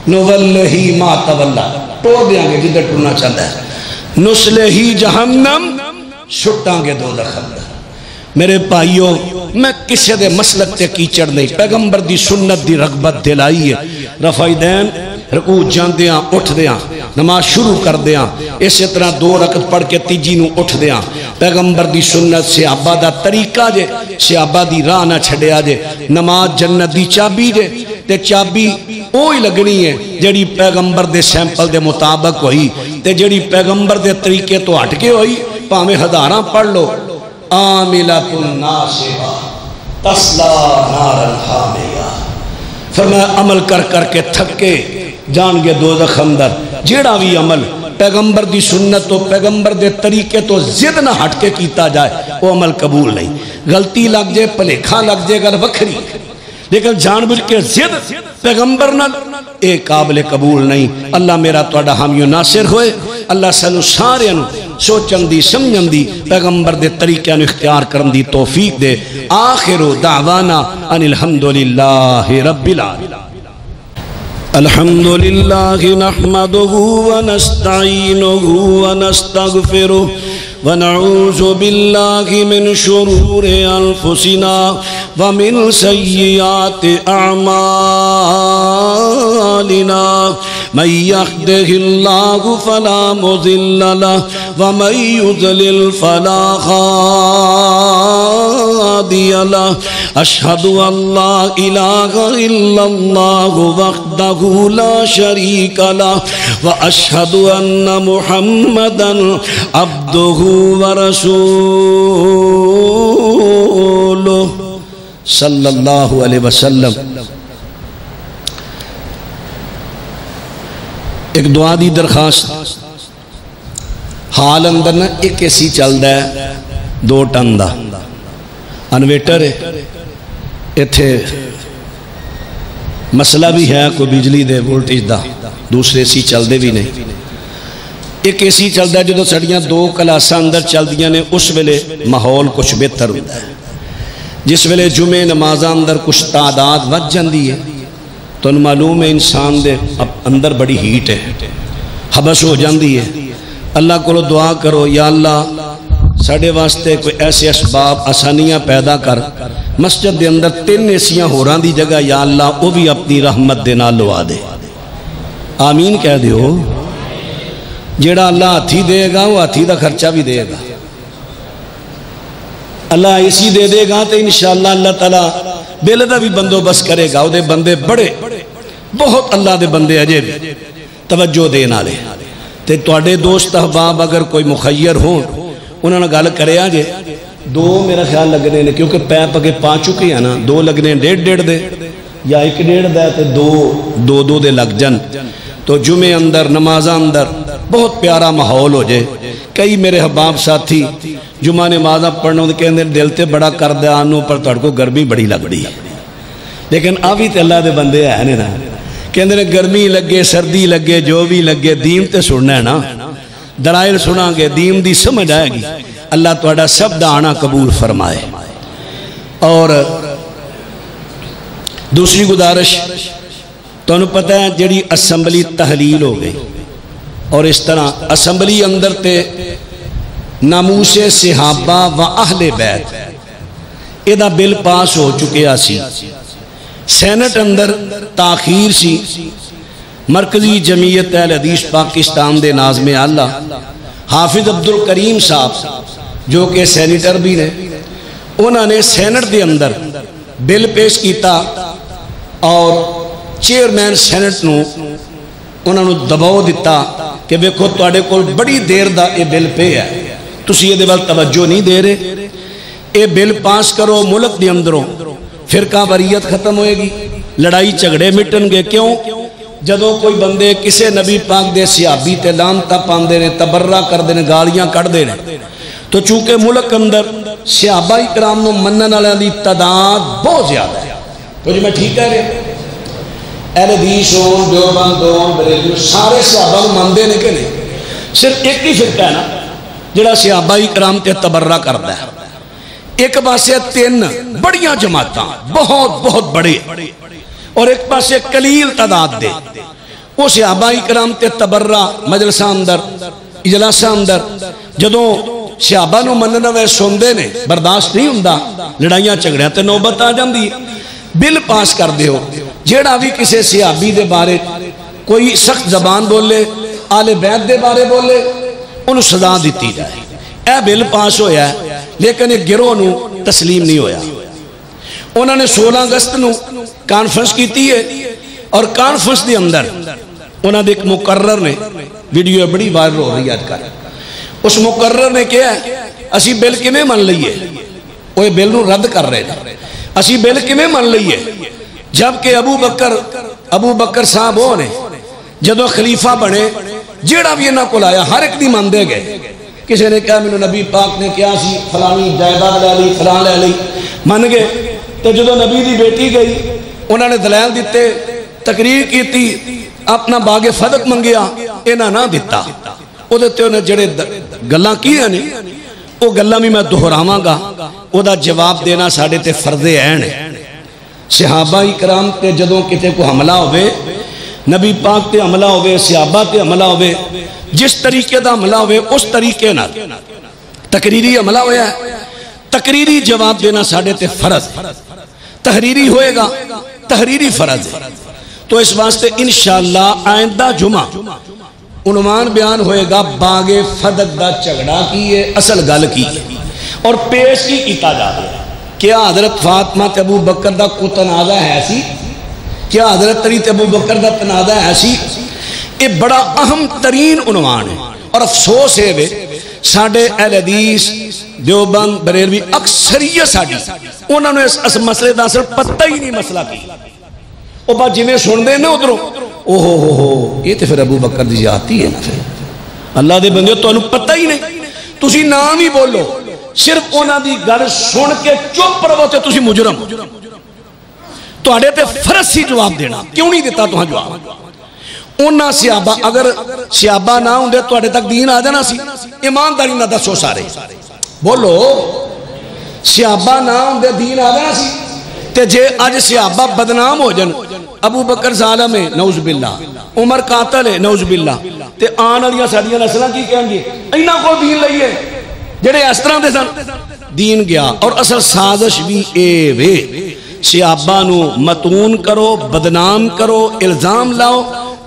نُوَلِّهِ مَا تَوَلَّا ٹوڑ دیاں گے جدھر ٹورنا چاہتا ہے نُسْلِهِ جہنم چھٹاں گے دوزخ اندر میرے بھائیوں میں کسی دے مسلک تے کیچڑ نہیں پیغمبر دی سنت دی رغبت دلائی ہے رفع دین رکوع جاندیاں اٹھ دیاں نماز شروع کر دیاں اسی طرح 2 رکعت پڑھ کے تیجی نو اٹھ دیاں پیغمبر دی سنت صحابہ دا طریقہ جے صحابہ دی راہ نہ چھڑیا جے نماز جنت دی چابی جے تے چابی اوہی لگنی ہے جڑی پیغمبر دے سیمپل دے مطابق ہوئی تے جڑی پیغمبر دے طریقے تو ہٹ کے ہوئی پاہمیں ہزاراں پڑھ لو عاملۃ ناصبہ تصلی نارا حامیہ فرمایا عمل کر کر کے تھکے جان گے دوزخ اندر جیڑا بھی عمل پیغمبر دی سنت تو پیغمبر دے طریقے تو زد نہ ہٹ کے کیتا جائے وہ عمل قبول نہیں غلطی لگ جائے پلیکھا لگ جائے گا وکھری لیکن جان بوجھ کے زد پیغمبر نہ ایک قابل قبول نہیں اللہ میرا توڑا حامی و ناصر ہوئے اللہ سنو سارے سوچن دی سمجھن دی پیغمبر دے طریقے انو اختیار کرن دی توفیق دے آخر دعوانا ان الحمدللہ رب العالمین الحمدللہ نحمده ونستعینه ونستغفره ونعوذ باللہ من شرور انفسنا ومن سیئات اعمالنا من يهده الله فلا مضل له ومن يضلل فلا هادي له اشهد ان لا اله الا الله وحده لا شريك له واشهد ان محمدا عبده ورسوله صلی اللہ علیہ وسلم ایک دعا دی درخواست، حال اندر نا ایک اے سی چل دا ہے 2 ٹن دا، انویٹر ہے ایتھے، مسئلہ بھی ہے کوئی بجلی دے وولٹیج دا، دوسرے سی چل دے بھی نہیں، ایک اے سی چل دا ہے جو سڑیاں 2 کلاساں اندر چل دیاں نے، اس ویلے ماحول کچھ بہتر ہوتا ہے، جس ویلے جمعے نمازاں اندر کچھ تعداد وج جاندی ہے تو معلوم ہے انسان دے اندر بڑی ہیٹ ہے، حبس ہو جاندی ہے۔ اللہ کو دعا کرو یا اللہ ساڑھے واسطے کوئی ایسے اسباب آسانیاں پیدا کر، مسجد دے اندر 3 ایسیاں ہو رہاں دی جگہ یا اللہ وہ بھی اپنی رحمت دے نال لوا دے، آمین کہہ دیو۔ جیڑا اللہ ہاتھی دے گا وہ ہاتھی دا خرچہ بھی دے گا، اللہ اسی دے دے گا تو انشاءاللہ اللہ تعالیٰ بیل دا بھی بندوبست کرے گا، وہ دے بندے بڑے بہت اللہ دے بندے اجے بھی توجہ دے نالے تے تواڈے دوست احباب اگر کوئی مخیر ہوں انہوں نے گل کرے آجے 2 میرا خیال لگنے نے، کیونکہ پیپ اگے پا چکے ہیں نا، 2 لگنے 1.5 دے یا 1.5 دے تے 2 دے لگ جن تو جمعے اندر نمازہ اندر بہت پیارا ماحول ہو جائے۔ کئی میرے حباب ساتھی جمعہ نمازہ پڑھنا دے کہنے دل تے بڑا کر دے آنوں پر توڑ کو گرمی بڑی لگ رہی ہے، لیکن ابھی تے اللہ دے بندے ہیں نا، کہنے نے گرمی لگے سردی لگے جو بھی لگے دین تے سننا ہے نا، دلائل سنا گے دین دی سمجھ آئے گی، اللہ توڑا سب دانا قبول فرمائے۔ اور دوسری گزارش تو انہوں پتہ ہے جڑی اسمبلی تحلیل ہو گئی اور اس طرح اسمبلی اندر تے ناموس صحابہ و اہل بیت ایدہ بل پاس ہو چکے آسی، سینٹ اندر تاخیر سی، مرکزی جمعیت اہل حدیث پاکستان دے ناظم اعلیٰ حافظ عبدالکریم صاحب جو کہ سینیٹر بھی نے، انہوں نے سینٹ دے اندر بل پیش کیتا اور چیئرمین سینٹ نو انہوں نے دباؤ دیتا کہ بیکھو توڑے کو بڑی دیر دا اے بل پہ ہے، تسی یہ دے وقت توجہ نہیں دے رہے، اے بل پاس کرو ملک دے اندروں فرقہ واریت ختم ہوئے گی، لڑائی جھگڑے مٹن گے۔ کیوں؟ جدوں کوئی بندے کسے نبی پاک دے صحابی تے لعنتاں پاندے نے، تبرہ کر دے نے، گالیاں کٹ دے نے، تو چونکہ ملک اندر صحابہ اکرام نو منن والے دی تعداد بہت زیادہ ہے، تو جو میں ٹھیک کہہ رہے اہل حدیث ہون دیوبند ہون بریلوی سارے صحابہ نو مندے نے کہ نہیں، صرف ایک ہی فرقہ ہے نا جڑا صحابہ اکرام تے تبرہ کردا ہے، ایک پاسے 3 بڑیاں جماعتاں بہت بہت بڑے اور ایک پاسے قلیل تعداد دے، وہ صحابہ اکرام تے تبرہ مجلسہ اندر اجلاسہ اندر جدوں صحابہ نو مننا وے سوندے نے برداشت نہیں ہوندا، لڑائیاں جھگڑیاں تے نوبت آ جاندی، بل پاس کر دیو جیڑا بھی کسے صحابی دے بارے کوئی سخت زبان بولے، آل بیت دے بارے بولے، انہوں سزا دیتی جائے۔ اے بل پاس ہویا ہے لیکن ایک گروہ نو تسلیم نہیں ہویا، انہوں نے 16 اگست نو کانفرنس کیتی ہے اور کانفرنس دے اندر انہوں نے ایک مقرر نے ویڈیو بڑی وائرل ہو رہی ہے آج کل، اس مقرر نے کیا ہے اسی بل کیویں من لئیے، وہ بل نو رد کر رہے ہیں، اسی بل کیویں من لئیے جبکہ ابو بکر صاحب وہ نے جدو خلیفہ بنے جیڑا بھی انہاں کو لایا ہر ایک دی مان دے گئے، کسی نے کہا میں نبی پاک نے کیا سی فلانی جائیداد لے لی فلان لے لی من گئے، تو جدو نبی دی بیٹی گئی انہوں نے دلائل دیتے تقریر کیتی اپنا باغ فدق منگیا، انہاں نہ دیتا، وہ دیتے انہیں جڑے گلاں کی ہیں وہ گلاں بھی میں دہراواں گا، وہ دا جواب دینا ساڑھے تے فرض عین ہے۔ صحابہ اکرام تے جدوں کتے کو حملہ ہوئے، نبی پاک تے حملہ ہوئے، صحابہ تے حملہ ہوئے، جس طریقے دا حملہ ہوئے اس طریقے نہ تقریری حملہ ہویا ہے، تقریری جواب دینا ساڑھے تے فرض، تحریری ہوئے گا تحریری فرض ہے۔ تو اس واسطے انشاءاللہ آئندہ جمعہ عنوان بیان ہوئے گا باغ فدق دا جھگڑا کی ہے، اصل گل کی اور پیش کی کیتا جا رہا ہے۔ کیا حضرت فاطمہ تے ابو بکر دا کو تنازع ہے سی؟ کیا حضرت علی تے ابو بکر دا تنازع ہے سی؟ یہ بڑا اہم ترین عنوان ہے اور افسوس ہے ساڑھے اہل حدیث دیوبند بریلوی اکثریت ساڑھی انہوں نے اس مسئلے دا اصل پتہ ہی نہیں مسئلہ کی، وہ بات جنہیں سن دے نا ادھروں اوہ یہ تو پھر ابو بکر دی زیادتی ہے نا پھر اللہ دے بندے تو انہوں پتہ ہی نہیں تسی نام ہی بولو صرف اونا دی گھر سن کے چپ رہو تے تسی مجرم تو آڑے تے فرض ہی جواب دینا کیوں نہیں دیتا تو ہاں جواب اونا صحابہ اگر صحابہ نہ ہوں دے تو آڑے تک دین آ جانا سی ایمانداری نہ دسو سارے بولو صحابہ نہ ہوں دے دین آ جانا سی تے جے آج صحابہ بدنام ہو جن ابو بکر ظالم ہے نعوذ باللہ عمر قاتل ہے نعوذ باللہ تے آن علیہ ساڑیاں نسلہ کی کہیں گے اینا کو دین لئیے جڑے اس طرح دے سن دین گیا اور اصل سازش بھی اے وے صحابہ نو متون کرو بدنام کرو الزام لاؤ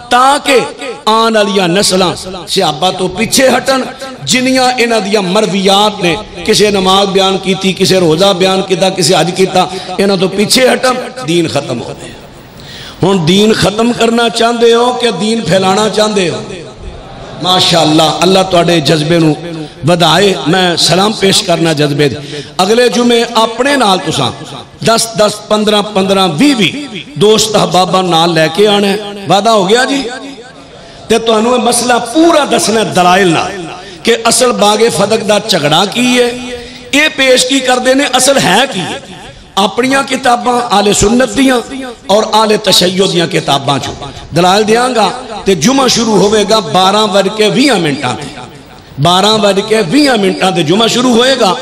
تاکہ آن علیہ نسلہ صحابہ تو پیچھے ہٹن جنیاں انہ دیا مرویات نے کسے نماز بیان کی تھی کسے روزہ بیان کی تھا کسے حج کی تھا انہ تو پیچھے ہٹن دین ختم ہو گئے ہون دین ختم کرنا چاہندے ہو کہ دین پھیلانا چاہندے ہو ماشاءاللہ اللہ توڑے جذبے نو بدائے میں سلام پیش کرنا جذبے دے اگلے جمعے اپنے نال تساں 10 15 15 20 دوست احبابہ نال لے کے آنے وعدہ ہو گیا جی تے تو انہوں مسئلہ پورا دسنا دلائل نہ کہ اصل باغ فدق دا چگڑا کی ہے یہ پیش کی کر دینے اصل ہے کی ہے اپنیاں کتاباں آل سنت دیاں اور آل تشیع دیاں کتاباں چھو دلائل دیاں گا تے جمعہ شروع ہوئے گا 12:20 منٹاں تے 12:20 منٹاں تے جمعہ شروع ہوئے گا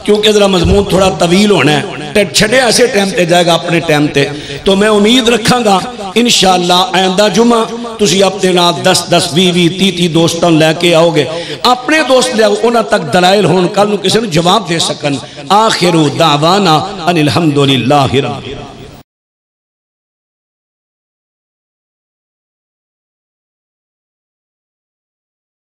کیونکہ ذرا مضمون تھوڑا طویل ہونا ہے چھڑے ایسے ٹائم تے جائے گا اپنے ٹائم تے تو میں امید رکھاں گا انشاءاللہ آئندہ جمعہ تسی اپنے نال 10 10 20 30 دوستاں لے کے آؤ گے اپنے دوست لے آؤ انہاں تک دلائل ہون کل نو کسی نے جواب دے سکن آخر دعوانا ان الحمدللہ رب